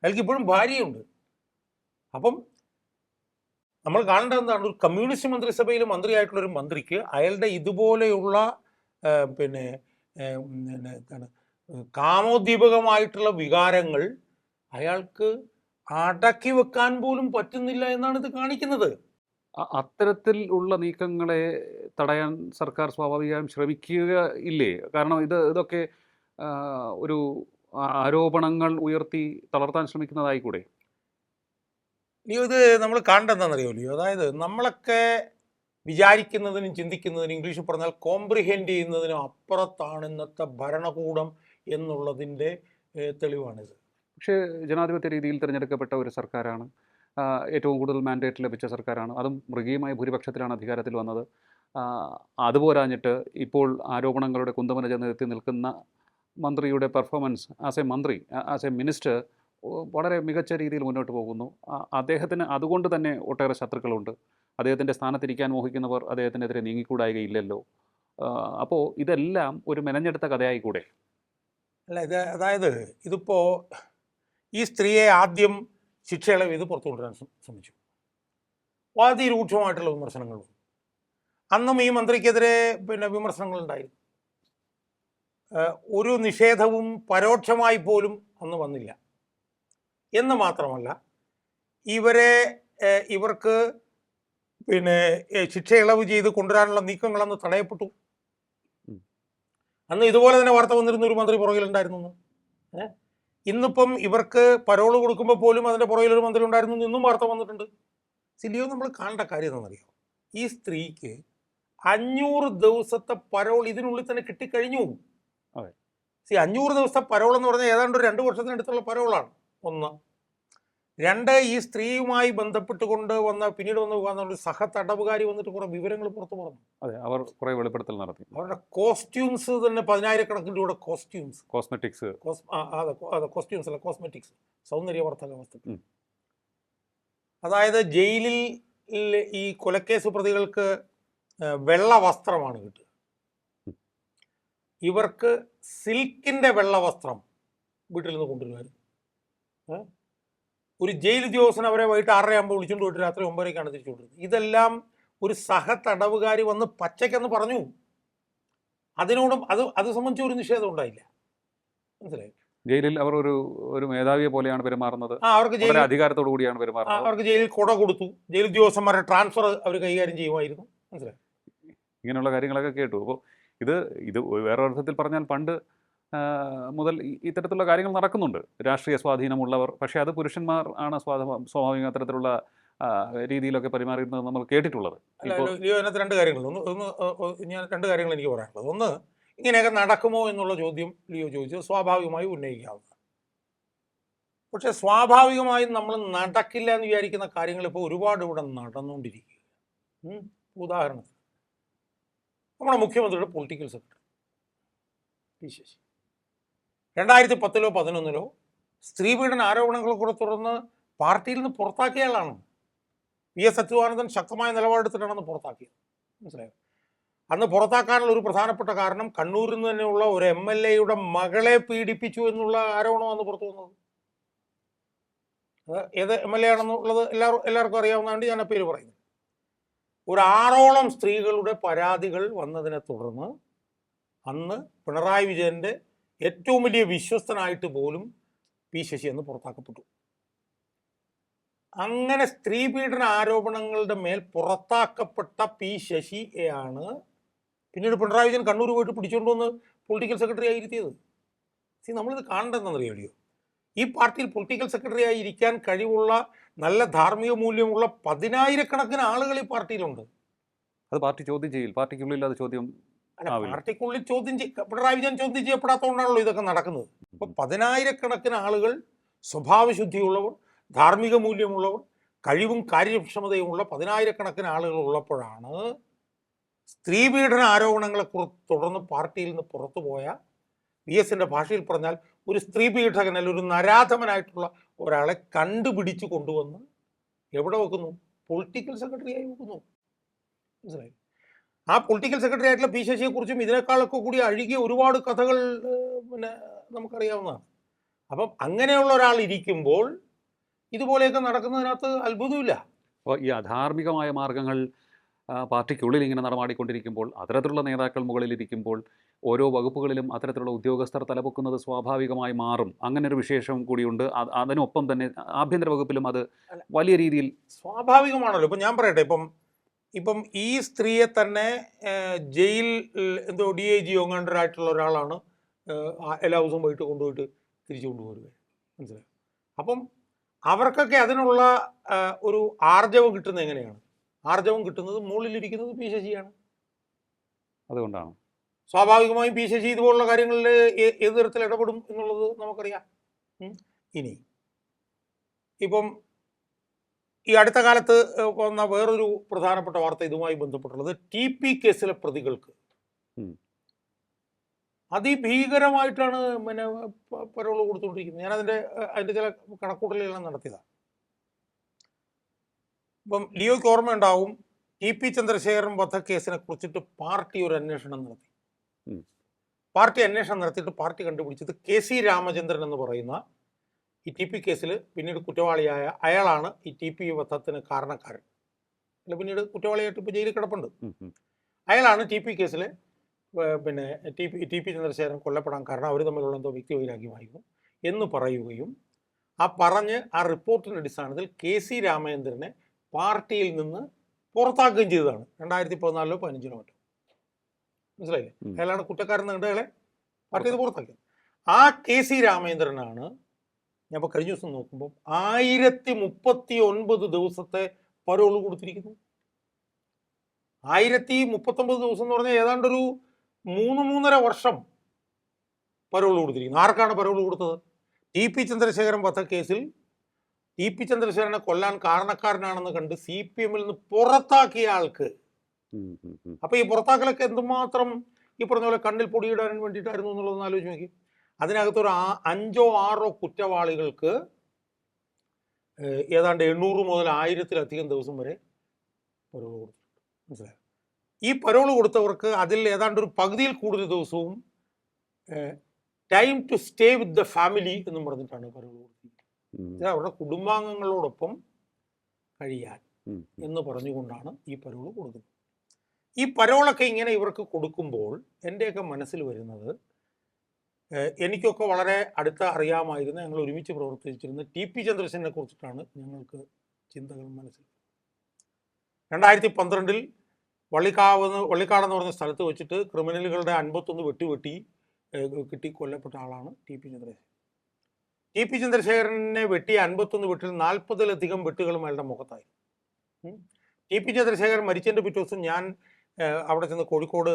അയാൾക്ക് ഇപ്പോഴും ഭാര്യയുണ്ട്. അപ്പം നമ്മൾ കാണേണ്ടത് എന്താണ്? ഒരു കമ്മ്യൂണിസ്റ്റ് മന്ത്രിസഭയിൽ മന്ത്രിയായിട്ടുള്ളൊരു മന്ത്രിക്ക് അയാളുടെ ഇതുപോലെയുള്ള പിന്നെ എന്താണ് കാമോദ്ദീപകമായിട്ടുള്ള വികാരങ്ങൾ അയാൾക്ക് അടക്കി വെക്കാൻ പോലും പറ്റുന്നില്ല എന്നാണ് ഇത് കാണിക്കുന്നത്. അത്തരത്തിൽ ഉള്ള നീക്കങ്ങളെ തടയാൻ സർക്കാർ സ്വാഭാവികമായും ശ്രമിക്കുക ഇല്ലേ? കാരണം ഇതൊക്കെ ഒരു ആരോപണങ്ങൾ ഉയർത്തി തളർത്താൻ ശ്രമിക്കുന്നതായിക്കൂടെ? ലിയോ, ഇത് നമ്മൾ കാണേണ്ടതെന്നറിയോ ലിയോ, അതായത് നമ്മളൊക്കെ വിചാരിക്കുന്നതിനും ചിന്തിക്കുന്നതിനും ഇംഗ്ലീഷിൽ പറഞ്ഞാൽ കോംപ്രിഹെൻഡ് ചെയ്യുന്നതിനും അപ്പുറത്താണ് ഇന്നത്തെ ഭരണകൂടം എന്നുള്ളതിൻ്റെ തെളിവാണിത്. പക്ഷേ ജനാധിപത്യ രീതിയിൽ തിരഞ്ഞെടുക്കപ്പെട്ട ഒരു സർക്കാരാണ്, ഏറ്റവും കൂടുതൽ മാൻഡേറ്റ് ലഭിച്ച സർക്കാരാണ്, അതും മൃഗീയമായ ഭൂരിപക്ഷത്തിലാണ് അധികാരത്തിൽ വന്നത്. അതുപോരാഞ്ഞിട്ട് ഇപ്പോൾ ആരോപണങ്ങളുടെ കുന്തമന ചെന്നെത്തി നിൽക്കുന്ന മന്ത്രിയുടെ പെർഫോമൻസ് ആസ് എ മിനിസ്റ്റർ വളരെ മികച്ച രീതിയിൽ മുന്നോട്ട് പോകുന്നു. അദ്ദേഹത്തിന് അതുകൊണ്ട് തന്നെ ഒട്ടേറെ ശത്രുക്കളുണ്ട്. അദ്ദേഹത്തിൻ്റെ സ്ഥാനത്തിരിക്കാൻ മോഹിക്കുന്നവർ അദ്ദേഹത്തിനെതിരെ നീങ്ങിക്കൂടായികയില്ലല്ലോ. അപ്പോൾ ഇതെല്ലാം ഒരു മെനഞ്ഞെടുത്ത കഥയായിക്കൂടെ? അല്ല, അതായത് ഇതിപ്പോൾ ഈ സ്ത്രീയെ ആദ്യം ശിക്ഷ ഇളവ് ചെയ്ത് പുറത്തു കൊണ്ടുവരാൻ ശ്രമിച്ചു. അതിരൂക്ഷമായിട്ടുള്ള വിമർശനങ്ങളും അന്നും ഈ മന്ത്രിക്കെതിരെ വിമർശനങ്ങളുണ്ടായിരുന്നു. ഒരു നിഷേധവും പരോക്ഷമായി പോലും അന്ന് വന്നില്ല എന്ന് മാത്രമല്ല, ഇവർക്ക് ശിക്ഷ ഇളവ് ചെയ്ത് കൊണ്ടുവരാനുള്ള നീക്കങ്ങളന്ന് തടയപ്പെട്ടു. അന്ന് ഇതുപോലെ തന്നെ വാർത്ത വന്നിരുന്ന ഒരു മന്ത്രി പുറകിലുണ്ടായിരുന്നു. ഇന്നിപ്പം ഇവർക്ക് പരോള് കൊടുക്കുമ്പോൾ പോലും അതിൻ്റെ പുറകിലൊരു മന്ത്രി ഉണ്ടായിരുന്നു ഇന്നും വാർത്ത വന്നിട്ടുണ്ട്. സിലിയോ, നമ്മൾ കാണേണ്ട കാര്യം എന്താണെന്നറിയോ, ഈ സ്ത്രീക്ക് 500 ദിവസത്തെ പരോൾ ഇതിനുള്ളിൽ തന്നെ കിട്ടിക്കഴിഞ്ഞു. 500 ദിവസത്തെ പരോൾ എന്ന് പറഞ്ഞാൽ ഏതാണ്ട് ഒരു 2 വർഷത്തിനടുത്തുള്ള പരോളാണ്. 1. 2, ഈ സ്ത്രീയുമായി ബന്ധപ്പെട്ടുകൊണ്ട് പിന്നീട് വന്ന ഒരു സഹതടവുകാരി വന്നിട്ട് കുറെ വിവരങ്ങൾ പുറത്തു പറഞ്ഞു. അതെ, അവർ കുറെ വെളിപ്പെടുത്തൽ നടത്തി. അവരുടെ കോസ്റ്റ്യൂംസ് തന്നെ 10,000-കണക്കിന് രൂപയുടെ കോസ്റ്റ്യൂംസ്, കോസ്മെറ്റിക്സ്, കോസ്റ്റ്യൂംസ് അല്ല, കോസ്മെറ്റിക്സ്, സൗന്ദര്യവർദ്ധക വസ്തുക്കൾ. അതായത് ജയിലിൽ ഈ കൊലക്കേസ് പ്രതികൾക്ക് വെള്ള വസ്ത്രമാണ് കിട്ടുക. ഇവർക്ക് സിൽക്കിൻ്റെ വെള്ള വസ്ത്രം വീട്ടിൽ നിന്ന് കൊണ്ടുവരുമായിരുന്നു. ഒരു ജയിൽ ഉദ്യോഗസ്ഥൻ അവരെ വൈകിട്ട് 6:30 വിളിച്ചുകൊണ്ട് പോയിട്ട് രാത്രി 9:00-ക്കാണ് തിരിച്ചു കൊണ്ടിരുന്നത്. ഇതെല്ലാം ഒരു സഹതടവുകാരി വന്ന് പച്ചയ്ക്കെന്ന് പറഞ്ഞു. അതിനോടും അത് സംബന്ധിച്ച് ഒരു നിഷേധം ഉണ്ടായില്ല. മനസ്സിലായി? ജയിലിൽ അവർ ഒരു മേധാവിയെ പോലെയാണ് പെരുമാറുന്നത്. അവർക്ക് ജയിൽ അധികാരത്തോടു കൂടിയാണ് പെരുമാറുന്നത്. അവർക്ക് ജയിലിൽ കൊട കൊടുത്തു. ജയിൽ ഉദ്യോഗസ്ഥന്മാരുടെ ട്രാൻസ്ഫർ അവർ കൈകാര്യം ചെയ്യുമായിരുന്നു. മനസ്സിലായി? ഇങ്ങനെയുള്ള കാര്യങ്ങളൊക്കെ കേട്ടു. അപ്പോൾ ഇത് വേറൊരർത്ഥത്തിൽ പറഞ്ഞാൽ പണ്ട് മുതൽ ഇത്തരത്തിലുള്ള കാര്യങ്ങൾ നടക്കുന്നുണ്ട്. രാഷ്ട്രീയ സ്വാധീനമുള്ളവർ, പക്ഷേ അത് പുരുഷന്മാർ ആണ് സ്വാഭാവിക അത്തരത്തിലുള്ള രീതിയിലൊക്കെ പെരുമാറിയിരുന്നത് നമ്മൾ കേട്ടിട്ടുള്ളത്. ലിയോ, അതിനകത്ത് 2 കാര്യങ്ങളുണ്ട്. ഞാൻ 2 കാര്യങ്ങൾ എനിക്ക് പറയാനുള്ളത്. ഒന്ന്, ഇങ്ങനെയൊക്കെ നടക്കുമോ എന്നുള്ള ചോദ്യം ലിയോ ചോദിച്ചത് സ്വാഭാവികമായി ഉന്നയിക്കാവുന്ന. പക്ഷെ സ്വാഭാവികമായും നമ്മൾ നടക്കില്ല എന്ന് വിചാരിക്കുന്ന കാര്യങ്ങൾ ഇപ്പോൾ ഒരുപാട് ഇവിടെ നടന്നുകൊണ്ടിരിക്കുക. ഉദാഹരണത്തിന് നമ്മുടെ മുഖ്യമന്ത്രിയുടെ പൊളിറ്റിക്കൽ സെക്രട്ടറി പി ശശി 2010-ലോ 2011-ലോ സ്ത്രീപീഡന ആരോപണങ്ങളെ കൂടെ തുടർന്ന് പാർട്ടിയിൽ നിന്ന് പുറത്താക്കിയ ആളാണ്. PS അച്യുതാനന്ദൻ ശക്തമായ നിലപാടെടുത്തിട്ടാണ് പുറത്താക്കിയത്. മനസ്സിലായോ? അന്ന് പുറത്താക്കാനുള്ള ഒരു പ്രധാനപ്പെട്ട കാരണം കണ്ണൂരിൽ നിന്ന് തന്നെയുള്ള ഒരു MLA-യുടെ മകളെ പീഡിപ്പിച്ചു എന്നുള്ള ആരോപണമാണ് പുറത്തു വന്നത്. ഏത് MLA ആണെന്നുള്ളത് എല്ലാവർക്കും അറിയാവുന്നതുകൊണ്ട് ഞാൻ ആ പേര് പറയുന്നത്. ഒരു 6ഓളം സ്ത്രീകളുടെ പരാതികൾ വന്നതിനെ തുടർന്ന് അന്ന് പിണറായി വിജയൻ്റെ ഏറ്റവും വലിയ വിശ്വസ്തനായിട്ട് പോലും പി ശശി അന്ന് പുറത്താക്കപ്പെട്ടു. അങ്ങനെ സ്ത്രീ പീഡന ആരോപണങ്ങളുടെ മേൽ പുറത്താക്കപ്പെട്ട പി ശശിയെയാണ് പിന്നീട് പിണറായി വിജയൻ കണ്ണൂർ പോയിട്ട് പിടിച്ചുകൊണ്ടുവന്ന് പൊളിറ്റിക്കൽ സെക്രട്ടറി ആയിരുത്തിയത്. നമ്മളിത് കാണേണ്ടതെന്നറിയോ, ഈ പാർട്ടിയിൽ പൊളിറ്റിക്കൽ സെക്രട്ടറി ആയി ഇരിക്കാൻ കഴിവുള്ള നല്ല ധാർമ്മിക മൂല്യമുള്ള 10,000-കണക്കിന് ആളുകൾ ഈ പാർട്ടിയിലുണ്ട്. അത് പാർട്ടി ചോദ്യം ചെയ്യില്ല, പാർട്ടിക്കുള്ളിൽ അത് ചോദ്യം അല്ല, പാർട്ടിക്കുള്ളിൽ പിണറായി വിജയൻ ചോദ്യം ചെയ്യപ്പെടാത്തതുകൊണ്ടാണല്ലോ ഇതൊക്കെ നടക്കുന്നത്. അപ്പോൾ 10,000-കണക്കിന് ആളുകൾ, സ്വഭാവശുദ്ധിയുള്ളവർ, ധാർമ്മിക മൂല്യമുള്ളവർ, കഴിവും കാര്യക്ഷമതയുമുള്ള 10,000-കണക്കിന് ആളുകൾ ഉള്ളപ്പോഴാണ് സ്ത്രീപീഡന ആരോപണങ്ങളെ തുടർന്ന് പാർട്ടിയിൽ നിന്ന് പുറത്തുപോയ PS-ന്റെ ഭാഷയിൽ പറഞ്ഞാൽ ഒരു സ്ത്രീ പീഡകൻ അല്ലെങ്കിൽ ഒരു നരാധമനായിട്ടുള്ള ഒരാളെ കണ്ടുപിടിച്ച് കൊണ്ടുവന്ന് എവിടെ വെക്കുന്നു? പൊളിറ്റിക്കൽ സെക്രട്ടറി ആയി വെക്കുന്നു. മനസ്സിലായി? ആ പൊളിറ്റിക്കൽ സെക്രട്ടറി ആയിട്ടുള്ള പി ശശിയെക്കുറിച്ചും ഇതിനേക്കാളൊക്കെ കൂടി അഴുകിയ ഒരുപാട് കഥകൾ നമുക്കറിയാവുന്നതാണ്. അപ്പം അങ്ങനെയുള്ള ഒരാൾ ഇരിക്കുമ്പോൾ ഇതുപോലെയൊക്കെ നടക്കുന്നതിനകത്ത് അത്ഭുതമില്ല. അപ്പോൾ ഈ അധാർമികമായ മാർഗങ്ങൾ പാർട്ടിക്കുള്ളിൽ ഇങ്ങനെ നടമാടിക്കൊണ്ടിരിക്കുമ്പോൾ, അത്തരത്തിലുള്ള നേതാക്കൾ മുകളിലിരിക്കുമ്പോൾ, ഓരോ വകുപ്പുകളിലും അത്തരത്തിലുള്ള ഉദ്യോഗസ്ഥർ തലപൊക്കുന്നത് സ്വാഭാവികമായി മാറും. അങ്ങനൊരു വിശേഷം കൂടിയുണ്ട്. അതിനൊപ്പം തന്നെ ആഭ്യന്തര വകുപ്പിലും അത് അല്ല, വലിയ രീതിയിൽ സ്വാഭാവികമാണല്ലോ. ഇപ്പം ഞാൻ പറയട്ടെ, ഇപ്പം ഇപ്പം ഈ സ്ത്രീയെ തന്നെ ജയിൽ എന്തോ DIG എങ്ങാണ്ടരായിട്ടുള്ള ഒരാളാണ് എല്ലാ ദിവസവും പോയിട്ട് കൊണ്ടുപോയിട്ട് തിരിച്ചു കൊണ്ടുപോരുക. മനസ്സിലായോ? അപ്പം അവർക്കൊക്കെ അതിനുള്ള ഒരു ആർജവം കിട്ടുന്നത് എങ്ങനെയാണ്? ആർജവം കിട്ടുന്നത് മുകളിലിരിക്കുന്നത് പി ശശിയാണ്. അതുകൊണ്ടാണ്. സ്വാഭാവികമായും പി ശശി ഇതുപോലുള്ള കാര്യങ്ങളിൽ ഏത് തരത്തിൽ ഇടപെടും എന്നുള്ളത് നമുക്കറിയാം. ഇനി ഇപ്പം ഈ അടുത്ത കാലത്ത് വന്ന വേറൊരു പ്രധാനപ്പെട്ട വാർത്ത ഇതുമായി ബന്ധപ്പെട്ടുള്ളത് TP കേസിലെ പ്രതികൾക്ക് അതിഭീകരമായിട്ടാണ് പിന്നെ പരോൾ കൊടുത്തുകൊണ്ടിരിക്കുന്നത്. ഞാൻ അതിൻ്റെ ചില കണക്കൂട്ടലുകളെല്ലാം നടത്തിയതാണ്. ഇപ്പം ലിയോയ്ക്ക് ഓർമ്മയുണ്ടാവും, TP ചന്ദ്രശേഖരൻ വധക്കേസിനെ കുറിച്ചിട്ട് പാർട്ടി ഒരു അന്വേഷണം നടത്തി. പാർട്ടി അന്വേഷണം നടത്തിയിട്ട് പാർട്ടി കണ്ടുപിടിച്ചത് KC രാമചന്ദ്രൻ എന്ന് പറയുന്ന ഈ TP കേസിൽ പിന്നീട് കുറ്റവാളിയായ അയാളാണ് ഈ TP വധത്തിന് കാരണക്കാരൻ. അല്ല, പിന്നീട് കുറ്റവാളിയായിട്ട് ഇപ്പോൾ ജയിലിൽ കിടപ്പുണ്ട്. അയാളാണ് TP കേസിൽ പിന്നെ TP ചന്ദ്രശേഖരൻ കൊല്ലപ്പെടാൻ കാരണം അവർ തമ്മിലുള്ള എന്തോ വ്യക്തിവൈരാഗ്യമായിരുന്നു എന്ന് പറയുകയും ആ റിപ്പോർട്ടിൻ്റെ അടിസ്ഥാനത്തിൽ KC രാമചന്ദ്രനെ പാർട്ടിയിൽ നിന്ന് പുറത്താക്കുകയും ചെയ്തതാണ് 2014 15 മറ്റോ. മനസ്സിലായില്ലേ? അയാളാണ് കുറ്റക്കാരൻ കണ്ട് അയാളെ പാർട്ടിയിൽ നിന്ന് പുറത്താക്കിയത്. ആ KC രാമചന്ദ്രനാണ് ഞാൻ ഇപ്പോൾ കഴിഞ്ഞ ദിവസം നോക്കുമ്പോൾ 1039 ദിവസത്തെ പരോള് കൊടുത്തിരിക്കുന്നു. 1039 ദിവസം എന്ന് പറഞ്ഞാൽ ഏതാണ്ടൊരു 3-3.5 വർഷം പരോള് കൊടുത്തിരിക്കുന്നു. ആർക്കാണ് പരോള് കൊടുത്തത്? TP ചന്ദ്രശേഖരൻ വധക്കേസിൽ TP ചന്ദ്രശേഖരനെ കൊല്ലാൻ കാരണക്കാരനാണെന്ന് കണ്ട് CPM-ൽ നിന്ന് പുറത്താക്കിയ ആൾക്ക്. അപ്പൊ ഈ പുറത്താക്കലൊക്കെ എന്തുമാത്രം ഈ പറഞ്ഞ പോലെ കണ്ണിൽ പൊടിയിടാൻ വേണ്ടിയിട്ടായിരുന്നു എന്നുള്ളതൊന്ന് ആലോചിച്ച് നോക്കി. അതിനകത്തൊരു 5-6 കുറ്റവാളികൾക്ക് ഏതാണ്ട് 800 മുതൽ 1000-ലധികം ദിവസം വരെ പരോള് കൊടുത്തു. മനസ്സിലായോ? ഈ പരോള് കൊടുത്തവർക്ക് അതിൽ ഏതാണ്ട് ഒരു പകുതിയിൽ കൂടുതൽ ദിവസവും time to stay with the family എന്നും പറഞ്ഞിട്ടാണ് പരോള് കൊടുത്തിരിക്കുന്നത്. അവരുടെ കുടുംബാംഗങ്ങളോടൊപ്പം കഴിയാൻ എന്ന് പറഞ്ഞുകൊണ്ടാണ് ഈ പരോള് കൊടുക്കുന്നത്. ഈ പരോളൊക്കെ ഇങ്ങനെ ഇവർക്ക് കൊടുക്കുമ്പോൾ എൻ്റെയൊക്കെ മനസ്സിൽ വരുന്നത്, എനിക്കൊക്കെ വളരെ അടുത്ത അറിയാമായിരുന്ന, ഞങ്ങൾ ഒരുമിച്ച് പ്രവർത്തിച്ചിരുന്ന TP ചന്ദ്രശേഖരനെ കുറിച്ചിട്ടാണ് ഞങ്ങൾക്ക് ചിന്തകൾ മനസ്സിൽ. 2012 വള്ളിക്കാടെന്ന് പറഞ്ഞ സ്ഥലത്ത് വെച്ചിട്ട് ക്രിമിനലുകളുടെ 51 കിട്ടി കൊല്ലപ്പെട്ട ആളാണ് TP ചന്ദ്രശേഖരൻ. TP ചന്ദ്രശേഖരനെ വെട്ടിയ 51 വെട്ടിൽ 40-ലധികം വെട്ടുകളും അയാളുടെ മുഖത്തായി. TP ചന്ദ്രശേഖരൻ മരിച്ചതിൻ്റെ പിറ്റേ ദിവസം ഞാൻ അവിടെ ചെന്ന് കോഴിക്കോട്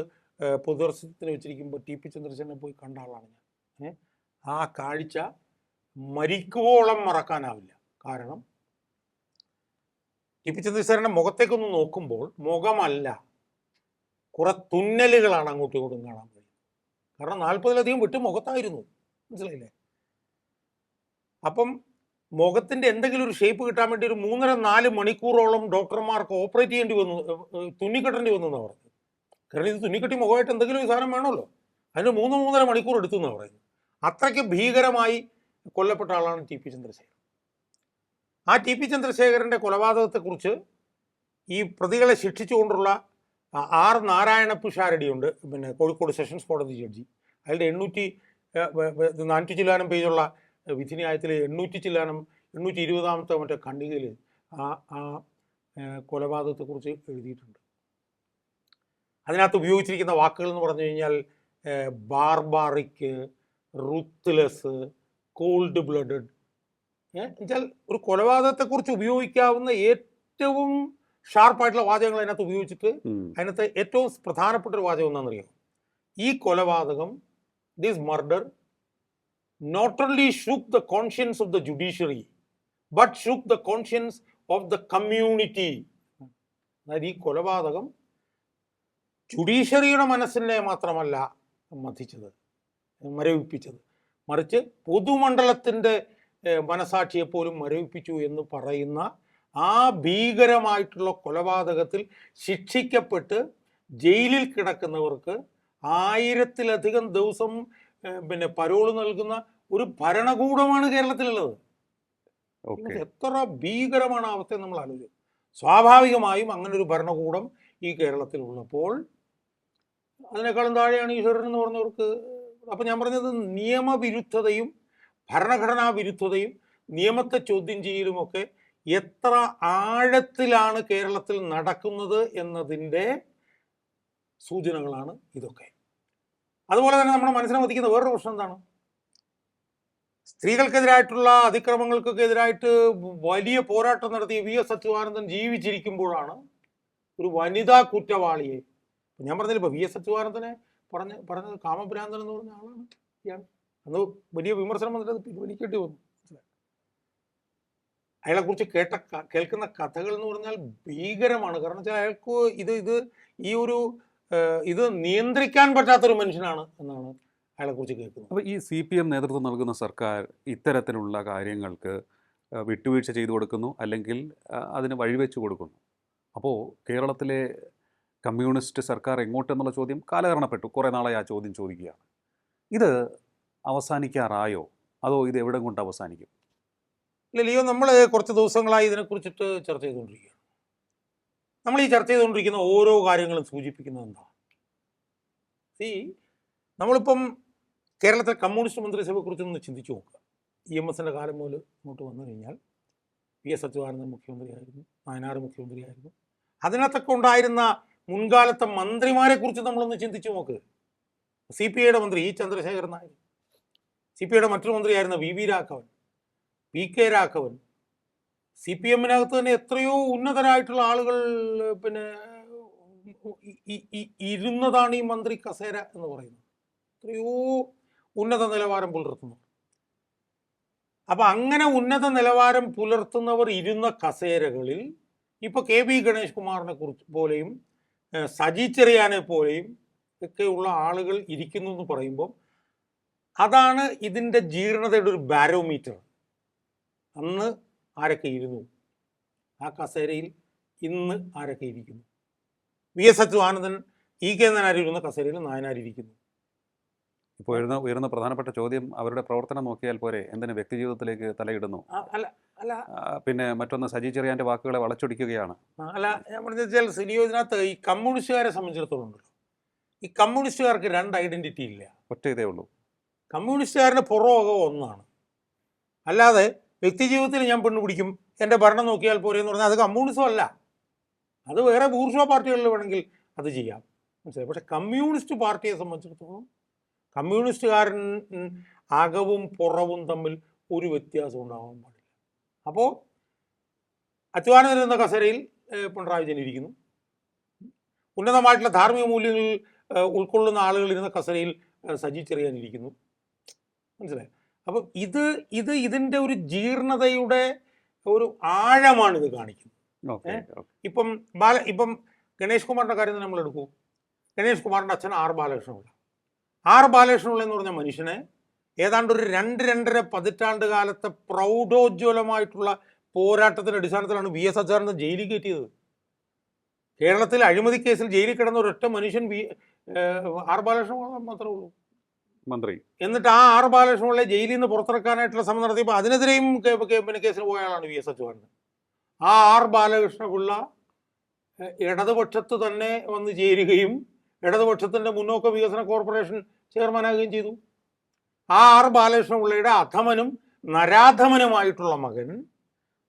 പൊതുദർശനത്തിന് വെച്ചിരിക്കുമ്പോൾ TP ചന്ദ്രശേഖരനെ പോയി കണ്ട ആളാണ് ഞാൻ. ആ കാഴ്ച മരിക്കുവോളം മറക്കാനാവില്ല. കാരണം TP ചന്ദ്രശേഖരൻ്റെ മുഖത്തേക്കൊന്ന് നോക്കുമ്പോൾ മുഖമല്ല, കുറെ തുന്നലുകളാണ് അങ്ങോട്ടും ഇങ്ങോട്ടും കാണാൻ കഴിയുന്നത്. കാരണം 40-ലധികം വെട്ട് മുഖത്തായിരുന്നു. മനസ്സിലായില്ലേ? അപ്പം മുഖത്തിൻ്റെ എന്തെങ്കിലും ഒരു ഷേപ്പ് കിട്ടാൻ വേണ്ടി ഒരു 3-4 മണിക്കൂറോളം ഡോക്ടർമാർക്ക് ഓപ്പറേറ്റ് ചെയ്യേണ്ടി വന്നു, തുന്നിക്കെട്ടേണ്ടി വന്നു എന്നാണ് പറഞ്ഞത്. കാരണം ഇത് തുന്നിക്കെട്ടി മുഖമായിട്ട് എന്തെങ്കിലും ഒരു സാധനം വേണമല്ലോ. അതിന് 3-3.5 മണിക്കൂർ എടുത്തു എന്നാണ് പറയുന്നത്. അത്രയ്ക്ക് ഭീകരമായി കൊല്ലപ്പെട്ട ആളാണ് TP ചന്ദ്രശേഖരൻ. ആ TP ചന്ദ്രശേഖരൻ്റെ കൊലപാതകത്തെക്കുറിച്ച് ഈ പ്രതികളെ ശിക്ഷിച്ചുകൊണ്ടുള്ള R നാരായണ പിഷാരടിയുണ്ട്, പിന്നെ കോഴിക്കോട് സെഷൻസ് കോടതി ജഡ്ജി. അയാളുടെ 400 ചില്ലാനം പേജുള്ള വിധിന്യായത്തിൽ 820 മറ്റേ ഖണ്ഡികയിൽ ആ കൊലപാതകത്തെക്കുറിച്ച് എഴുതിയിട്ടുണ്ട്. അതിനകത്ത് ഉപയോഗിച്ചിരിക്കുന്ന വാക്കുകൾ എന്ന് പറഞ്ഞു കഴിഞ്ഞാൽ ബാർബാറിക്, റുത്ത്ലെസ്, കോൾഡ് ബ്ലഡഡ്. എന്നുവെച്ചാൽ ഒരു കൊലപാതകത്തെക്കുറിച്ച് ഉപയോഗിക്കാവുന്ന ഏറ്റവും ഷാർപ്പായിട്ടുള്ള വാചകങ്ങൾ അതിനകത്ത് ഉപയോഗിച്ചിട്ട് അതിനകത്ത് ഏറ്റവും പ്രധാനപ്പെട്ട ഒരു വാചകം എന്താണെന്നറിയാം? ഈ കൊലപാതകം, this murder not only shook the conscience of the judiciary but shook the conscience of the community. അതായത് ഈ കൊലപാതകം ജുഡീഷ്യറിയുടെ മനസ്സിനെ മാത്രമല്ല മഥിച്ചത്, മരവിപ്പിച്ചത്, മറിച്ച് പൊതുമണ്ഡലത്തിൻ്റെ മനസാക്ഷിയെപ്പോലും മരവിപ്പിച്ചു എന്ന് പറയുന്ന ആ ഭീകരമായിട്ടുള്ള കൊലപാതകത്തിൽ ശിക്ഷിക്കപ്പെട്ട് ജയിലിൽ കിടക്കുന്നവർക്ക് 1000-ലധികം ദിവസം പിന്നെ പരോള് നൽകുന്ന ഒരു ഭരണകൂടമാണ് കേരളത്തിലുള്ളത്. എത്ര ഭീകരമാണ് അവസ്ഥ നമ്മൾ ആലോചിക്കും. സ്വാഭാവികമായും അങ്ങനെ ഒരു ഭരണകൂടം ഈ കേരളത്തിലുള്ളപ്പോൾ അതിനേക്കാളും താഴെയാണ് ഈശ്വരൻ എന്ന് പറഞ്ഞവർക്ക്. അപ്പം ഞാൻ പറഞ്ഞത് നിയമവിരുദ്ധതയും ഭരണഘടനാ വിരുദ്ധതയും നിയമത്തെ ചോദ്യം ചെയ്യലുമൊക്കെ എത്ര ആഴത്തിലാണ് കേരളത്തിൽ നടക്കുന്നത് എന്നതിൻ്റെ സൂചനകളാണ് ഇതൊക്കെ. അതുപോലെ തന്നെ നമ്മുടെ മനസ്സിനെ മതിക്കുന്ന വേറൊരു പ്രശ്നം എന്താണ്? സ്ത്രീകൾക്കെതിരായിട്ടുള്ള അതിക്രമങ്ങൾക്കൊക്കെ എതിരായിട്ട് വലിയ പോരാട്ടം നടത്തിയ VS അച്യുതാനന്ദൻ ജീവിച്ചിരിക്കുമ്പോഴാണ് ഒരു വനിതാ കുറ്റവാളിയെ, ഞാൻ പറഞ്ഞില്ല, ഇപ്പോൾ VS അച്യുതാനന്ദനെ പറഞ്ഞത് കാമഭ്രാന്തൻ എന്ന് പറഞ്ഞ ആളാണ് ഇയാൾ. അന്ന് വലിയ വിമർശനം വന്നിട്ട് അത് പിൻവലിക്കേണ്ടി വന്നു. അയാളെക്കുറിച്ച് കേൾക്കുന്ന കഥകൾ എന്ന് പറഞ്ഞാൽ ഭീകരമാണ്. കാരണം വെച്ചാൽ അയാൾക്ക് ഇത് നിയന്ത്രിക്കാൻ പറ്റാത്തൊരു മനുഷ്യനാണ് എന്നാണ് അയാളെക്കുറിച്ച് കേൾക്കുന്നത്. അപ്പോൾ ഈ CPM നേതൃത്വം നൽകുന്ന സർക്കാർ ഇത്തരത്തിലുള്ള കാര്യങ്ങൾക്ക് വിട്ടുവീഴ്ച ചെയ്തു കൊടുക്കുന്നു, അല്ലെങ്കിൽ അതിന് വഴിവെച്ച് കൊടുക്കുന്നു. അപ്പോൾ കേരളത്തിലെ കമ്മ്യൂണിസ്റ്റ് സർക്കാർ എങ്ങോട്ടെന്നുള്ള ചോദ്യം കാലഹരണപ്പെട്ടു. കുറേ നാളായി ആ ചോദ്യം ചോദിക്കുകയാണ്. ഇത് അവസാനിക്കാറായോ, അതോ ഇത് എവിടെ കൊണ്ട് അവസാനിക്കും? ഇല്ല ലിയോ, നമ്മൾ കുറച്ച് ദിവസങ്ങളായി ഇതിനെക്കുറിച്ചിട്ട് ചർച്ച ചെയ്തുകൊണ്ടിരിക്കുകയാണ്. നമ്മൾ ഈ ചർച്ച ചെയ്തുകൊണ്ടിരിക്കുന്ന ഓരോ കാര്യങ്ങളും സൂചിപ്പിക്കുന്നത് എന്താ? നമ്മളിപ്പം കേരളത്തിലെ കമ്മ്യൂണിസ്റ്റ് മന്ത്രിസഭയെക്കുറിച്ചൊന്ന് ചിന്തിച്ചു നോക്കുക. EMSൻ്റെ കാലം മുതൽ ഇങ്ങോട്ട് വന്നു കഴിഞ്ഞാൽ VS അച്യുതാനന്ദൻ മുഖ്യമന്ത്രിയായിരുന്നു, നായനാർ മുഖ്യമന്ത്രിയായിരുന്നു. അതിനകത്തൊക്കെ ഉണ്ടായിരുന്ന മുൻകാലത്തെ മന്ത്രിമാരെ കുറിച്ച് നമ്മളൊന്ന് ചിന്തിച്ചു നോക്ക്. CPIയുടെ മന്ത്രി E ചന്ദ്രശേഖരൻ നായർ, CPIയുടെ മറ്റൊരു മന്ത്രിയായിരുന്ന VV രാഘവൻ, PK രാഘവൻ. CPMനകത്ത് തന്നെ എത്രയോ ഉന്നതരായിട്ടുള്ള ആളുകൾ പിന്നെ ഇരുന്നതാണ് ഈ മന്ത്രി കസേര എന്ന് പറയുന്നത്. എത്രയോ ഉന്നത നിലവാരം പുലർത്തുന്നു. അപ്പം അങ്ങനെ ഉന്നത നിലവാരം പുലർത്തുന്നവർ ഇരുന്ന കസേരകളിൽ ഇപ്പോൾ KB ഗണേഷ് കുമാറിനെ കുറിച്ച് പോലെയും സജി ചെറിയാനെ പോലെയും ഒക്കെയുള്ള ആളുകൾ ഇരിക്കുന്നു എന്ന് പറയുമ്പോൾ അതാണ് ഇതിൻ്റെ ജീർണതയുടെ ഒരു ബാരോമീറ്റർ. അന്ന് ആരൊക്കെ ഇരുന്നു, ആ കസേരയിൽ ഇന്ന് ആരൊക്കെ ഇരിക്കുന്നു? VS അച്യുതാനന്ദൻ, EK നായനാർ ഇരുന്ന കസേരയിൽ നായനാർ ഇരിക്കുന്നു. ഇപ്പോൾ ഉയർന്ന പ്രധാനപ്പെട്ട ചോദ്യം അവരുടെ പ്രവർത്തനം നോക്കിയാൽ പോരെ, എന്തിന് വ്യക്തിജീവിതത്തിലേക്ക് തലയിടുന്നു? അല്ല പിന്നെ മറ്റൊന്ന് സജി ചെറിയാൻ്റെ വാക്കുകളെ വളച്ചൊടിക്കുകയാണ്. അല്ല, ഞാൻ പറഞ്ഞാൽ സിനിയോ, ഇതിനകത്ത് ഈ കമ്മ്യൂണിസ്റ്റുകാരെ സംബന്ധിച്ചിടത്തോളം ഉണ്ടല്ലോ, ഈ കമ്മ്യൂണിസ്റ്റുകാർക്ക് രണ്ട് ഐഡൻറ്റിറ്റി ഇല്ല. ഒറ്റ ഇതേ ഉള്ളൂ, കമ്മ്യൂണിസ്റ്റുകാരൻ്റെ പുറമൊക്കെ ഒന്നാണ്. അല്ലാതെ വ്യക്തിജീവിതത്തിൽ ഞാൻ പെണ്ണ് പിടിക്കും, എൻ്റെ ഭരണം നോക്കിയാൽ പോരെ എന്ന് പറഞ്ഞാൽ അത് കമ്മ്യൂണിസം അല്ല. അത് വേറെ ബൂർഷ്വാ പാർട്ടികളിൽ വേണമെങ്കിൽ അത് ചെയ്യാം, മനസ്സിലായി. പക്ഷെ കമ്മ്യൂണിസ്റ്റ് പാർട്ടിയെ സംബന്ധിച്ചിടത്തോളം കമ്മ്യൂണിസ്റ്റുകാരൻ അകവും പുറവും തമ്മിൽ ഒരു വ്യത്യാസം ഉണ്ടാവാൻ പാടില്ല. അപ്പോൾ അച്യുതാനന്ദൻ എന്ന കസേരയിൽ പിണറായി വിജയൻ ഇരിക്കുന്നു. ഉന്നതമായിട്ടുള്ള ധാർമ്മിക മൂല്യങ്ങൾ ഉൾക്കൊള്ളുന്ന ആളുകൾ ഇരുന്ന കസേരയിൽ സജി ചെറിയാൻ ഇരിക്കുന്നു, മനസ്സിലായി. അപ്പം ഇതിൻ്റെ ഒരു ജീർണതയുടെ ഒരു ആഴമാണ് ഇത് കാണിക്കുന്നത്. ഇപ്പം ഗണേഷ് കുമാറിൻ്റെ കാര്യം നമ്മൾ എടുക്കൂ. ഗണേഷ് കുമാറിൻ്റെ അച്ഛൻ R ബാലകൃഷ്ണപിള്ള. R ബാലകൃഷ്ണപിള്ള എന്ന് പറഞ്ഞ മനുഷ്യനെ ഏതാണ്ട് ഒരു 2-2.5 പതിറ്റാണ്ട് കാലത്തെ പ്രൗഢോജ്വലമായിട്ടുള്ള പോരാട്ടത്തിൻ്റെ അടിസ്ഥാനത്തിലാണ് VS അച്യുതാനന്ദൻ ജയിലിൽ കയറ്റിയത്. കേരളത്തിൽ അഴിമതി കേസിൽ ജയിലിൽ കിടന്ന ഒരൊറ്റ മനുഷ്യൻ R ബാലകൃഷ്ണപിള്ള മാത്രമേ ഉള്ളൂ, മന്ത്രി. എന്നിട്ട് ആ R ബാലകൃഷ്ണപിള്ളയെ ജയിലിൽ നിന്ന് പുറത്തിറക്കാനായിട്ടുള്ള ശ്രമം നടത്തിയപ്പോൾ അതിനെതിരെയും പിന്നെ കേസിന് പോയ ആളാണ് VS അച്യുതാനന്ദൻ. ആ R ബാലകൃഷ്ണപിള്ള ഇടതുപക്ഷത്ത് തന്നെ വന്ന് ചേരുകയും ഇടതുപക്ഷത്തിൻ്റെ മുന്നോക്ക വികസന കോർപ്പറേഷൻ ചെയർമാനാകുകയും ചെയ്തു. ആ R ബാലകൃഷ്ണപിള്ളയുടെ അധമനും നരാധമനുമായിട്ടുള്ള മകൻ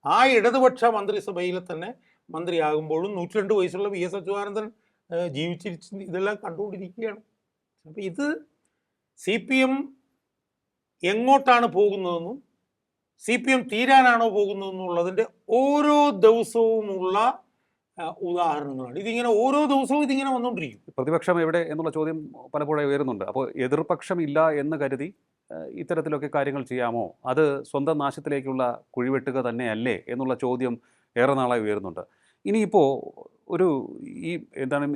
ആ ഇടതുപക്ഷ മന്ത്രിസഭയിൽ തന്നെ മന്ത്രിയാകുമ്പോഴും 102 വയസ്സുള്ള VS അച്യുതാനന്ദൻ ജീവിച്ചിരിച്ച് ഇതെല്ലാം കണ്ടുകൊണ്ടിരിക്കുകയാണ്. അപ്പം ഇത് CPM എങ്ങോട്ടാണ് പോകുന്നതെന്നും CPM തീരാനാണോ പോകുന്നതെന്നുള്ളതിൻ്റെ ഓരോ ദിവസവുമുള്ള ഉദാഹരണങ്ങളാണ്. ഇതിങ്ങനെ ഓരോ ദിവസവും ഇതിങ്ങനെ വന്നുകൊണ്ടിരിക്കും. പ്രതിപക്ഷം എവിടെ എന്നുള്ള ചോദ്യം പലപ്പോഴും ഉയരുന്നുണ്ട്. അപ്പോൾ എതിർപക്ഷം ഇല്ല എന്ന് കരുതി ഇത്തരത്തിലൊക്കെ കാര്യങ്ങൾ ചെയ്യാമോ? അത് സ്വന്തം നാശത്തിലേക്കുള്ള കുഴിവെട്ടുക തന്നെയല്ലേ എന്നുള്ള ചോദ്യം ഏറെ നാളായി ഉയരുന്നുണ്ട്. ഇനിയിപ്പോൾ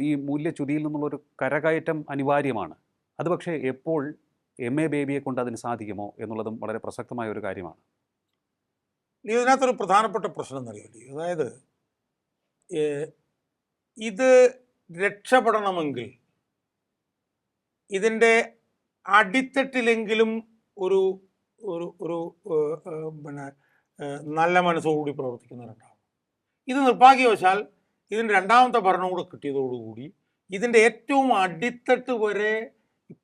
ഈ മൂല്യച്യുതിയിൽ നിന്നുള്ളൊരു കരകയറ്റം അനിവാര്യമാണ്. അത് പക്ഷേ എപ്പോൾ MA ബേബിയെ കൊണ്ട് അതിന് സാധിക്കുമോ എന്നുള്ളതും വളരെ പ്രസക്തമായ ഒരു കാര്യമാണ്. ഇതിനകത്തൊരു പ്രധാനപ്പെട്ട പ്രശ്നം എന്നറിയില്ലേ, അതായത് ഇത് രക്ഷപ്പെടണമെങ്കിൽ ഇതിൻ്റെ അടിത്തട്ടിലെങ്കിലും ഒരു പിന്നെ നല്ല മനസ്സോടുകൂടി പ്രവർത്തിക്കുന്നവരുണ്ടാവും. ഇത് നിർഭാഗ്യവശാൽ ഇതിൻ്റെ രണ്ടാമത്തെ ഭരണം കൂടെ കിട്ടിയതോടുകൂടി ഇതിൻ്റെ ഏറ്റവും അടിത്തട്ട് വരെ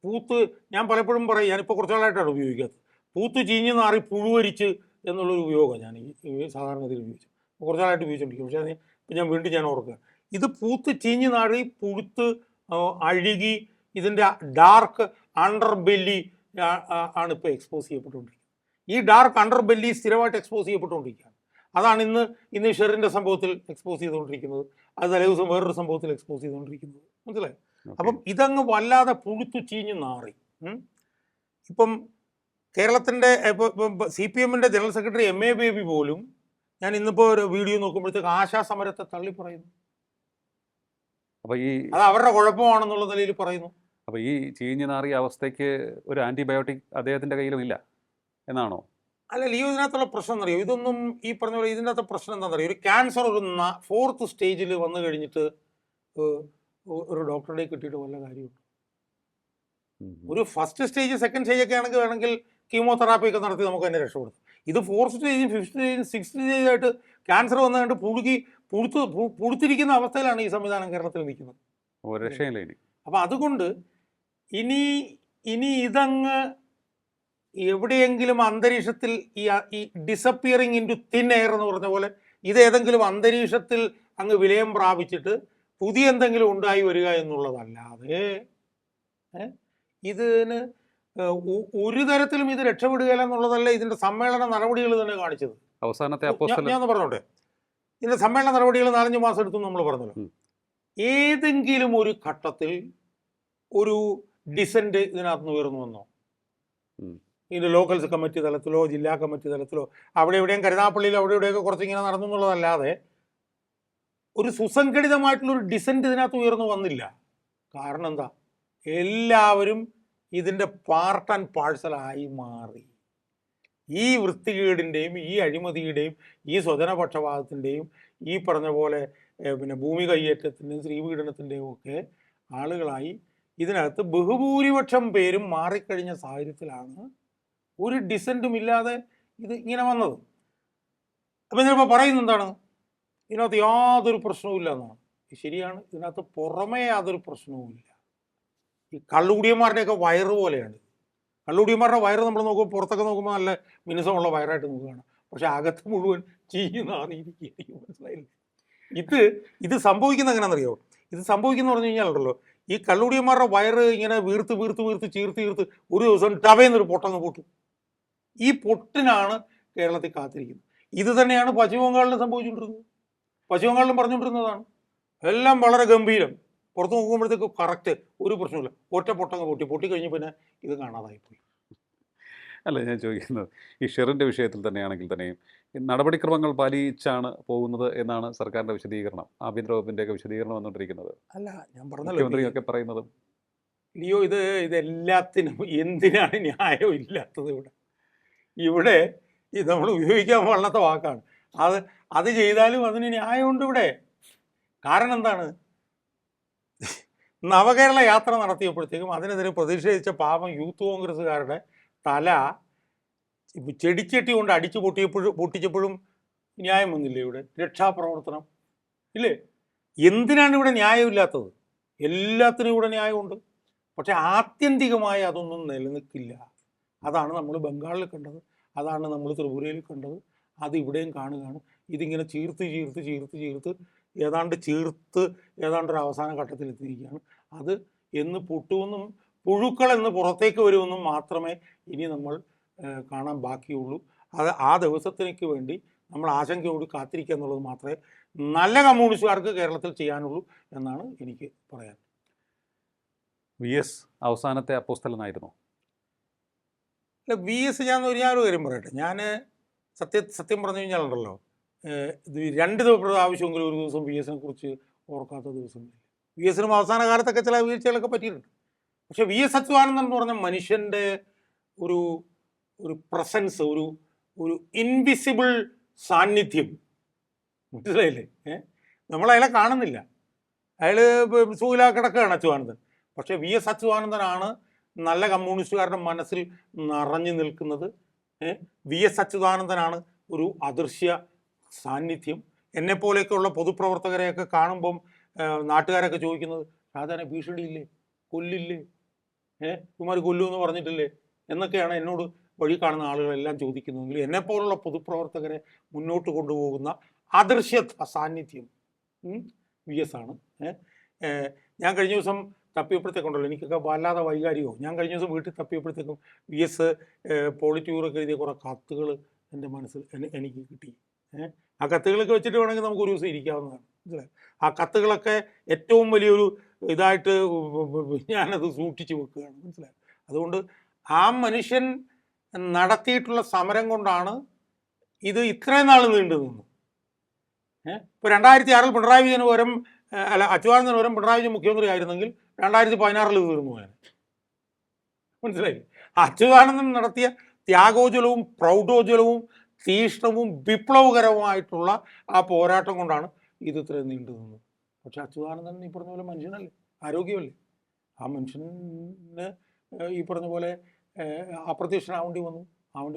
പൂത്ത്, ഞാൻ പലപ്പോഴും പറയും, ഞാനിപ്പോൾ കുറച്ച് നാളായിട്ടാണ് ഉപയോഗിക്കാത്തത്, പൂത്ത് ചീഞ്ഞ് നാറി പുഴുവരിച്ച് എന്നുള്ളൊരു ഉപയോഗം ഞാൻ ഈ സാധാരണഗതിയിൽ ഉപയോഗിച്ചു, കുറച്ച് നാളായിട്ട് ഉപയോഗിച്ചുകൊണ്ടിരിക്കും. പക്ഷേ ഇപ്പം ഞാൻ ഓർക്കുക, ഇത് പൂത്ത് ചീഞ്ഞ് നാറി പുഴുത്ത് അഴുകി ഇതിൻ്റെ ഡാർക്ക് അണ്ടർ ബെല്ലി ആണ് ഇപ്പോൾ എക്സ്പോസ് ചെയ്യപ്പെട്ടുകൊണ്ടിരിക്കുന്നത്. ഈ ഡാർക്ക് അണ്ടർ ബെല്ലി സ്ഥിരമായിട്ട് എക്സ്പോസ് ചെയ്യപ്പെട്ടുകൊണ്ടിരിക്കുകയാണ്. അതാണ് ഇന്ന് ഷെറിൻ്റെ സംഭവത്തിൽ എക്സ്പോസ് ചെയ്തുകൊണ്ടിരിക്കുന്നത്, അത് തലേ ദിവസം വേറൊരു സംഭവത്തിൽ എക്സ്പോസ് ചെയ്തുകൊണ്ടിരിക്കുന്നത്, മനസ്സിലായി? അപ്പം ഇതങ്ങ് വല്ലാതെ പുഴുത്തു ചീഞ്ഞ് നാറി. ഇപ്പം കേരളത്തിൻ്റെ CPM-ൻ്റെ ജനറൽ സെക്രട്ടറി MA ബേബി പോലും ഞാൻ ഇന്നിപ്പോൾ ഒരു വീഡിയോ നോക്കുമ്പോഴത്തേക്ക് ആശാസമരത്തെ തള്ളി പറയുന്നു. അപ്പോൾ അത് അവരുടെ കുഴപ്പമാണെന്നുള്ള നിലയിൽ പറയുന്നു. അപ്പോൾ ഈ ചീഞ്ഞു നാറിയ അവസ്ഥയ്ക്ക് ഒരു ആൻറ്റിബയോട്ടിക് അദ്ദേഹത്തിൻ്റെ കയ്യിലും ഇല്ല എന്നാണോ? അല്ല, ലിയോ, ഇതിനകത്തുള്ള പ്രശ്നം എന്നറിയോ? ഇതൊന്നും ഈ പറഞ്ഞ പോലെ ഇതിനകത്ത് പ്രശ്നം എന്താണെന്നറിയോ? ഒരു ക്യാൻസർ ഒരു 4th സ്റ്റേജിൽ വന്നു കഴിഞ്ഞിട്ട് ഒരു ഡോക്ടറുടെ കിട്ടിയിട്ട് വല്ല കാര്യമുണ്ട്? ഒരു 1st സ്റ്റേജ് 2nd സ്റ്റേജൊക്കെ വേണമെങ്കിൽ കീമോതെറാപ്പി ഒക്കെ നടത്തി നമുക്ക് തന്നെ രക്ഷപ്പെടും. ഇത് 4th സ്റ്റേജും 5th സ്റ്റേജും 6th സ്റ്റേജായിട്ട് ക്യാൻസർ വന്നുകൊണ്ട് പുഴുത്തിരിക്കുന്ന അവസ്ഥയിലാണ് ഈ സംവിധാനം കേരളത്തിൽ നിൽക്കുന്നത്. അപ്പം അതുകൊണ്ട് ഇനി ഇതങ്ങ് എവിടെയെങ്കിലും അന്തരീക്ഷത്തിൽ ഈ disappearing into thin air എന്ന് പറഞ്ഞ പോലെ ഇതേതെങ്കിലും അന്തരീക്ഷത്തിൽ അങ്ങ് വിലയം പ്രാപിച്ചിട്ട് പുതിയ എന്തെങ്കിലും ഉണ്ടായി വരിക എന്നുള്ളതല്ലാതെ ഇതിന് ഒരു തരത്തിലും ഇത് രക്ഷപ്പെടുകയില്ല എന്നുള്ളതല്ല ഇതിൻ്റെ സമ്മേളന നടപടികൾ തന്നെ കാണിച്ചത്. അവസാനത്തെ ഞാൻ പറഞ്ഞോട്ടെ, ഇതിൻ്റെ സമ്മേളന നടപടികൾ 4-5 മാസം എടുത്തു നമ്മൾ പറഞ്ഞല്ലോ. ഏതെങ്കിലും ഒരു ഘട്ടത്തിൽ ഒരു ഡിസെൻറ്റ് ഇതിനകത്ത് ഉയർന്നു വന്നോ? ഇതിൻ്റെ ലോക്കൽ കമ്മിറ്റി തലത്തിലോ ജില്ലാ കമ്മിറ്റി തലത്തിലോ അവിടെ എവിടെയും കരുനാഗപ്പള്ളിയിൽ അവിടെ ഇവിടെയൊക്കെ കുറച്ചിങ്ങനെ നടന്നു എന്നുള്ളതല്ലാതെ ഒരു സുസംഘടിതമായിട്ടുള്ളൊരു ഡിസെൻറ്റ് ഇതിനകത്ത് ഉയർന്നു വന്നില്ല. കാരണം എന്താ? എല്ലാവരും ഇതിൻ്റെ പാർട്ട് ആൻഡ് പാഴ്സലായി മാറി. ഈ വൃത്തികേടിൻ്റെയും ഈ അഴിമതിയുടെയും ഈ സ്വജനപക്ഷപാതത്തിൻ്റെയും ഈ പറഞ്ഞ പോലെ പിന്നെ ഭൂമി കയ്യേറ്റത്തിൻ്റെയും സ്ത്രീപീഡനത്തിൻ്റെയും ഒക്കെ ആളുകളായി ഇതിനകത്ത് ബഹുഭൂരിപക്ഷം പേരും മാറിക്കഴിഞ്ഞ സാഹചര്യത്തിലാണ് ഒരു ഡിസെൻറ്റും ഇല്ലാതെ ഇത് ഇങ്ങനെ വന്നത്. അപ്പം ഇതിനിപ്പോൾ പറയുന്നത് എന്താണ്? ഇതിനകത്ത് യാതൊരു പ്രശ്നവും ഇല്ല എന്നാണ്. ശരിയാണ്, ഇതിനകത്ത് പുറമേ യാതൊരു പ്രശ്നവും ഇല്ല. ഈ കള്ളുകുടിയന്മാരുടെയൊക്കെ വയറ് പോലെയാണ്. കള്ളുകുടിയന്മാരുടെ വയറ് നമ്മൾ നോക്കുമ്പോൾ പുറത്തൊക്കെ നോക്കുമ്പോൾ നല്ല മിനുസമുള്ള വയറായിട്ട് നോക്കുകയാണ്, പക്ഷെ അകത്ത് മുഴുവൻ ചീഞ്ഞാറിയിരിക്കുകയും, മനസ്സിലായില്ലേ? ഇത് സംഭവിക്കുന്ന എങ്ങനെയാണെന്നറിയോ? ഇത് സംഭവിക്കുന്ന പറഞ്ഞു കഴിഞ്ഞാലുണ്ടല്ലോ, ഈ കള്ളുകുടിയന്മാരുടെ വയറ് ഇങ്ങനെ വീർത്ത് ചീർത്ത് ഒരു ദിവസം ടവേന്നൊരു പൊട്ടങ്ങ് പൊട്ടും. ഈ പൊട്ടിനാണ് കേരളത്തിൽ കാത്തിരിക്കുന്നത്. ഇത് തന്നെയാണ് പശ്ചിമ ബംഗാളിലും സംഭവിച്ചുകൊണ്ടിരുന്നത്. പശ്ചിമ ബംഗാളിലും പറഞ്ഞുകൊണ്ടിരുന്നതാണ്. എല്ലാം വളരെ ഗംഭീരം, പുറത്ത് നോക്കുമ്പോഴത്തേക്ക് കറക്റ്റ്, ഒരു പ്രശ്നമില്ല, ഒറ്റ പൊട്ടങ്ങ് പൊട്ടിക്കഴിഞ്ഞ് പിന്നെ ഇത് കാണാതായിപ്പോയി. അല്ല, ഞാൻ ചോദിക്കുന്നത് ഈ ഷെറിൻ്റെ വിഷയത്തിൽ തന്നെയാണെങ്കിൽ തന്നെയും നടപടിക്രമങ്ങൾ പാലിച്ചാണ് പോകുന്നത് എന്നാണ് സർക്കാരിൻ്റെ വിശദീകരണം, ആഭ്യന്തര വകുപ്പിൻ്റെയൊക്കെ വിശദീകരണം വന്നുകൊണ്ടിരിക്കുന്നത്. അല്ല, ഞാൻ മുഖ്യമന്ത്രിയൊക്കെ പറയുന്നതും. ലിയോ, ഇതെല്ലാത്തിനും എന്തിനാണ് ന്യായം ഇല്ലാത്തത്? ഇവിടെ ഇത് നമ്മൾ ഉപയോഗിക്കാൻ പാടില്ലാത്ത വാക്കാണ്. അത് ചെയ്താലും അതിന് ന്യായമുണ്ട് ഇവിടെ. കാരണം എന്താണ്? നവകേരള യാത്ര നടത്തിയപ്പോഴത്തേക്കും അതിനെതിരെ പ്രതിഷേധിച്ച പാവം യൂത്ത് കോൺഗ്രസ്സുകാരുടെ തല ചെടിച്ചട്ടി കൊണ്ട് അടിച്ചു പൊട്ടിച്ചപ്പോഴും ന്യായം വന്നില്ലേ? ഇവിടെ രക്ഷാപ്രവർത്തനം ഇല്ലേ? എന്തിനാണ് ഇവിടെ ന്യായമില്ലാത്തത്? എല്ലാത്തിനും ഇവിടെ ന്യായമുണ്ട്. പക്ഷെ ആത്യന്തികമായി അതൊന്നും നിലനിൽക്കില്ല. അതാണ് നമ്മൾ ബംഗാളിൽ കണ്ടത്, അതാണ് നമ്മൾ ത്രിപുരയിൽ കണ്ടത്, അത് ഇവിടെയും കാണുകയാണ്. ഇതിങ്ങനെ ചീർത്ത് ഏതാണ്ടൊരു അവസാന ഘട്ടത്തിലെത്തിയിരിക്കുകയാണ്. അത് എന്ന് പൊട്ടുമെന്നും പുഴുക്കളെന്ന് പുറത്തേക്ക് വരുമെന്നും മാത്രമേ ഇനി നമ്മൾ കാണാൻ ബാക്കിയുള്ളൂ. ആ ദിവസത്തിലേക്ക് വേണ്ടി നമ്മൾ ആശങ്കയോട് കാത്തിരിക്കുക എന്നുള്ളത് മാത്രമേ നല്ല കമ്മ്യൂണിസ്റ്റുകാർക്ക് കേരളത്തിൽ ചെയ്യാനുള്ളൂ എന്നാണ് എനിക്ക് പറയാൻ. VS അവസാനത്തെ അപ്പോസ്തലനായിരുന്നു. അല്ല, VS ഞാനൊരു കാര്യം പറയട്ടെ. ഞാൻ സത്യം പറഞ്ഞു കഴിഞ്ഞാലുണ്ടല്ലോ, 2 പ്രാവശ്യമെങ്കിലും ഒരു ദിവസം VS-നെ കുറിച്ച് ഓർക്കാത്ത ദിവസമില്ല. VS-നും അവസാന കാലത്തൊക്കെ ചില വീഴ്ചകളൊക്കെ പറ്റിയിട്ടുണ്ട്. പക്ഷെ VS അച്യുതാനന്ദൻ എന്ന് പറഞ്ഞ മനുഷ്യൻ്റെ ഒരു പ്രസൻസ്, ഒരു ഇൻവിസിബിൾ സാന്നിധ്യം, മനസ്സിലായില്ലേ? നമ്മളയാളെ കാണുന്നില്ല, അയാൾ സൂല കിടക്കുകയാണ് അച്യുതാനന്ദൻ. പക്ഷേ VS അച്യുതാനന്ദനാണ് നല്ല കമ്മ്യൂണിസ്റ്റുകാരുടെ മനസ്സിൽ നിറഞ്ഞു നിൽക്കുന്നത്. VS അച്യുതാനന്ദനാണ് ഒരു അദൃശ്യ സാന്നിധ്യം. എന്നെപ്പോലെയൊക്കെയുള്ള പൊതുപ്രവർത്തകരെയൊക്കെ കാണുമ്പം നാട്ടുകാരൊക്കെ ചോദിക്കുന്നത്, ഷാജഹാനെ ഭീഷണിയില്ലേ, കൊല്ലില്ലേ, ഇവന്മാർ കൊല്ലുമെന്ന് പറഞ്ഞിട്ടില്ലേ എന്നൊക്കെയാണ് എന്നോട് വഴി കാണുന്ന ആളുകളെല്ലാം ചോദിക്കുന്നതെങ്കിൽ എന്നെപ്പോലുള്ള പൊതുപ്രവർത്തകരെ മുന്നോട്ട് കൊണ്ടുപോകുന്ന അദൃശ്യ സാന്നിധ്യം VS ആണ്. ഞാൻ കഴിഞ്ഞ ദിവസം തപ്പിയപ്പോഴത്തേക്കുണ്ടല്ലോ, എനിക്കൊക്കെ വല്ലാതെ വൈകാരികവും, ഞാൻ കഴിഞ്ഞ ദിവസം വീട്ടിൽ തപ്പിയപ്പോഴത്തേക്കും VS പോളിറ്റ് ബ്യൂറോക്ക് എഴുതിയ കുറേ കത്തുകൾ എൻ്റെ മനസ്സിൽ എനിക്ക് കിട്ടി. ആ കത്തുകളൊക്കെ വെച്ചിട്ട് വേണമെങ്കിൽ നമുക്ക് ഒരു ദിവസം ഇരിക്കാവുന്നതാണ്, മനസ്സിലായി. ആ കത്തുകളൊക്കെ ഏറ്റവും വലിയൊരു ഇതായിട്ട് ഞാനത് സൂക്ഷിച്ച് വെക്കുകയാണ്, മനസ്സിലായി. അതുകൊണ്ട് ആ മനുഷ്യൻ നടത്തിയിട്ടുള്ള സമരം കൊണ്ടാണ് ഇത് ഇത്രയും നാൾ നീണ്ടു നിന്നു. ഇപ്പോൾ 2006 പിണറായി വിജയന് പകരം അച്യുതാനന്ദന് പകരം പിണറായി വിജയൻ മുഖ്യമന്ത്രി ആയിരുന്നെങ്കിൽ 2016 ഇത് തീർന്നു പോയാൽ, മനസ്സിലായി. അച്യുതാനന്ദൻ നടത്തിയ ത്യാഗോജ്വലവും പ്രൗഢോജ്വലവും തീഷ്ണവും വിപ്ലവകരവുമായിട്ടുള്ള ആ പോരാട്ടം കൊണ്ടാണ് ഇത് ഇത്രയും നീണ്ടു നിന്നത്. പക്ഷെ അച്യുതാനന്ദൻ ഈ പറഞ്ഞ പോലെ മനുഷ്യനല്ലേ, ആരോഗ്യമല്ലേ. ആ മനുഷ്യന് ഈ പറഞ്ഞ പോലെ അപ്രത്യക്ഷനാവേണ്ടി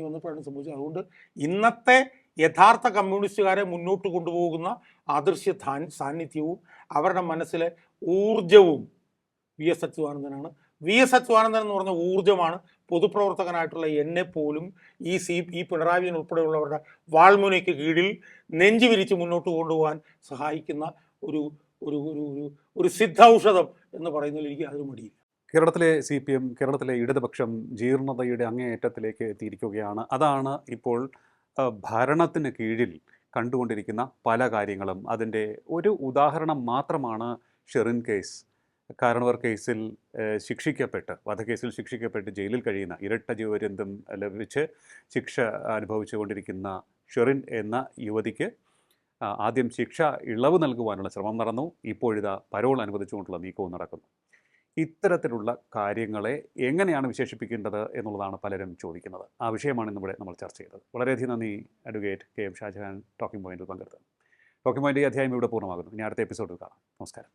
വന്നപ്പോഴാണ് സംഭവിച്ചത്. അതുകൊണ്ട് ഇന്നത്തെ യഥാർത്ഥ കമ്മ്യൂണിസ്റ്റുകാരെ മുന്നോട്ട് കൊണ്ടുപോകുന്ന അദൃശ്യ സാന്നിധ്യവും അവരുടെ മനസ്സിലെ ഊർജവും VS അച്യുതാനന്ദനാണ്. VS അച്യുതാനന്ദൻ എന്ന് പറഞ്ഞ ഊർജ്ജമാണ് പൊതുപ്രവർത്തകനായിട്ടുള്ള എന്നെപ്പോലും ഈ പിണറായി വിജയൻ ഉൾപ്പെടെയുള്ളവരുടെ വാൾമുനയ്ക്ക് കീഴിൽ നെഞ്ചു വിരിച്ച് മുന്നോട്ട് കൊണ്ടുപോകാൻ സഹായിക്കുന്ന ഒരു സിദ്ധൌഷധം എന്ന് പറയുന്നതിൽ എനിക്ക് അതൊരു മടിയില്ല. കേരളത്തിലെ CPM, കേരളത്തിലെ ഇടതുപക്ഷം ജീർണതയുടെ അങ്ങേയറ്റത്തിലേക്ക് എത്തിയിരിക്കുകയാണ്. അതാണ് ഇപ്പോൾ ഭരണത്തിന് കീഴിൽ കണ്ടുകൊണ്ടിരിക്കുന്ന പല കാര്യങ്ങളും. അതിൻ്റെ ഒരു ഉദാഹരണം മാത്രമാണ് ഷെറിൻ കേസ്. കാരണവർ കേസിൽ വധക്കേസിൽ ശിക്ഷിക്കപ്പെട്ട് ജയിലിൽ കഴിയുന്ന, ഇരട്ട ജീവപര്യന്തം ലഭിച്ച് ശിക്ഷ അനുഭവിച്ചുകൊണ്ടിരിക്കുന്ന ഷെറിൻ എന്ന യുവതിക്ക് ആദ്യം ശിക്ഷ ഇളവ് നൽകുവാനുള്ള ശ്രമം നടന്നു. ഇപ്പോഴിതാ പരോൾ അനുവദിച്ചുകൊണ്ടുള്ള നീക്കവും നടക്കുന്നു. ഇത്തരത്തിലുള്ള കാര്യങ്ങളെ എങ്ങനെയാണ് വിശേഷിപ്പിക്കേണ്ടത് എന്നുള്ളതാണ് പലരും ചോദിക്കുന്നത്. ആ വിഷയമാണ് ഇന്നിവിടെ നമ്മൾ ചർച്ച ചെയ്തത്. വളരെയധികം നന്ദി അഡ്വക്കേറ്റ് KM ഷാജഹാൻ ടോക്കിംഗ് പോയിന്റിൽ പങ്കെടുത്തത്. ടോക്കിംഗ് പോയിന്റ് ഈ അധ്യായം ഇവിടെ പൂർണ്ണമാകുന്നു. ഇനി അടുത്ത എപ്പിസോഡിൽ കാണാം. നമസ്കാരം.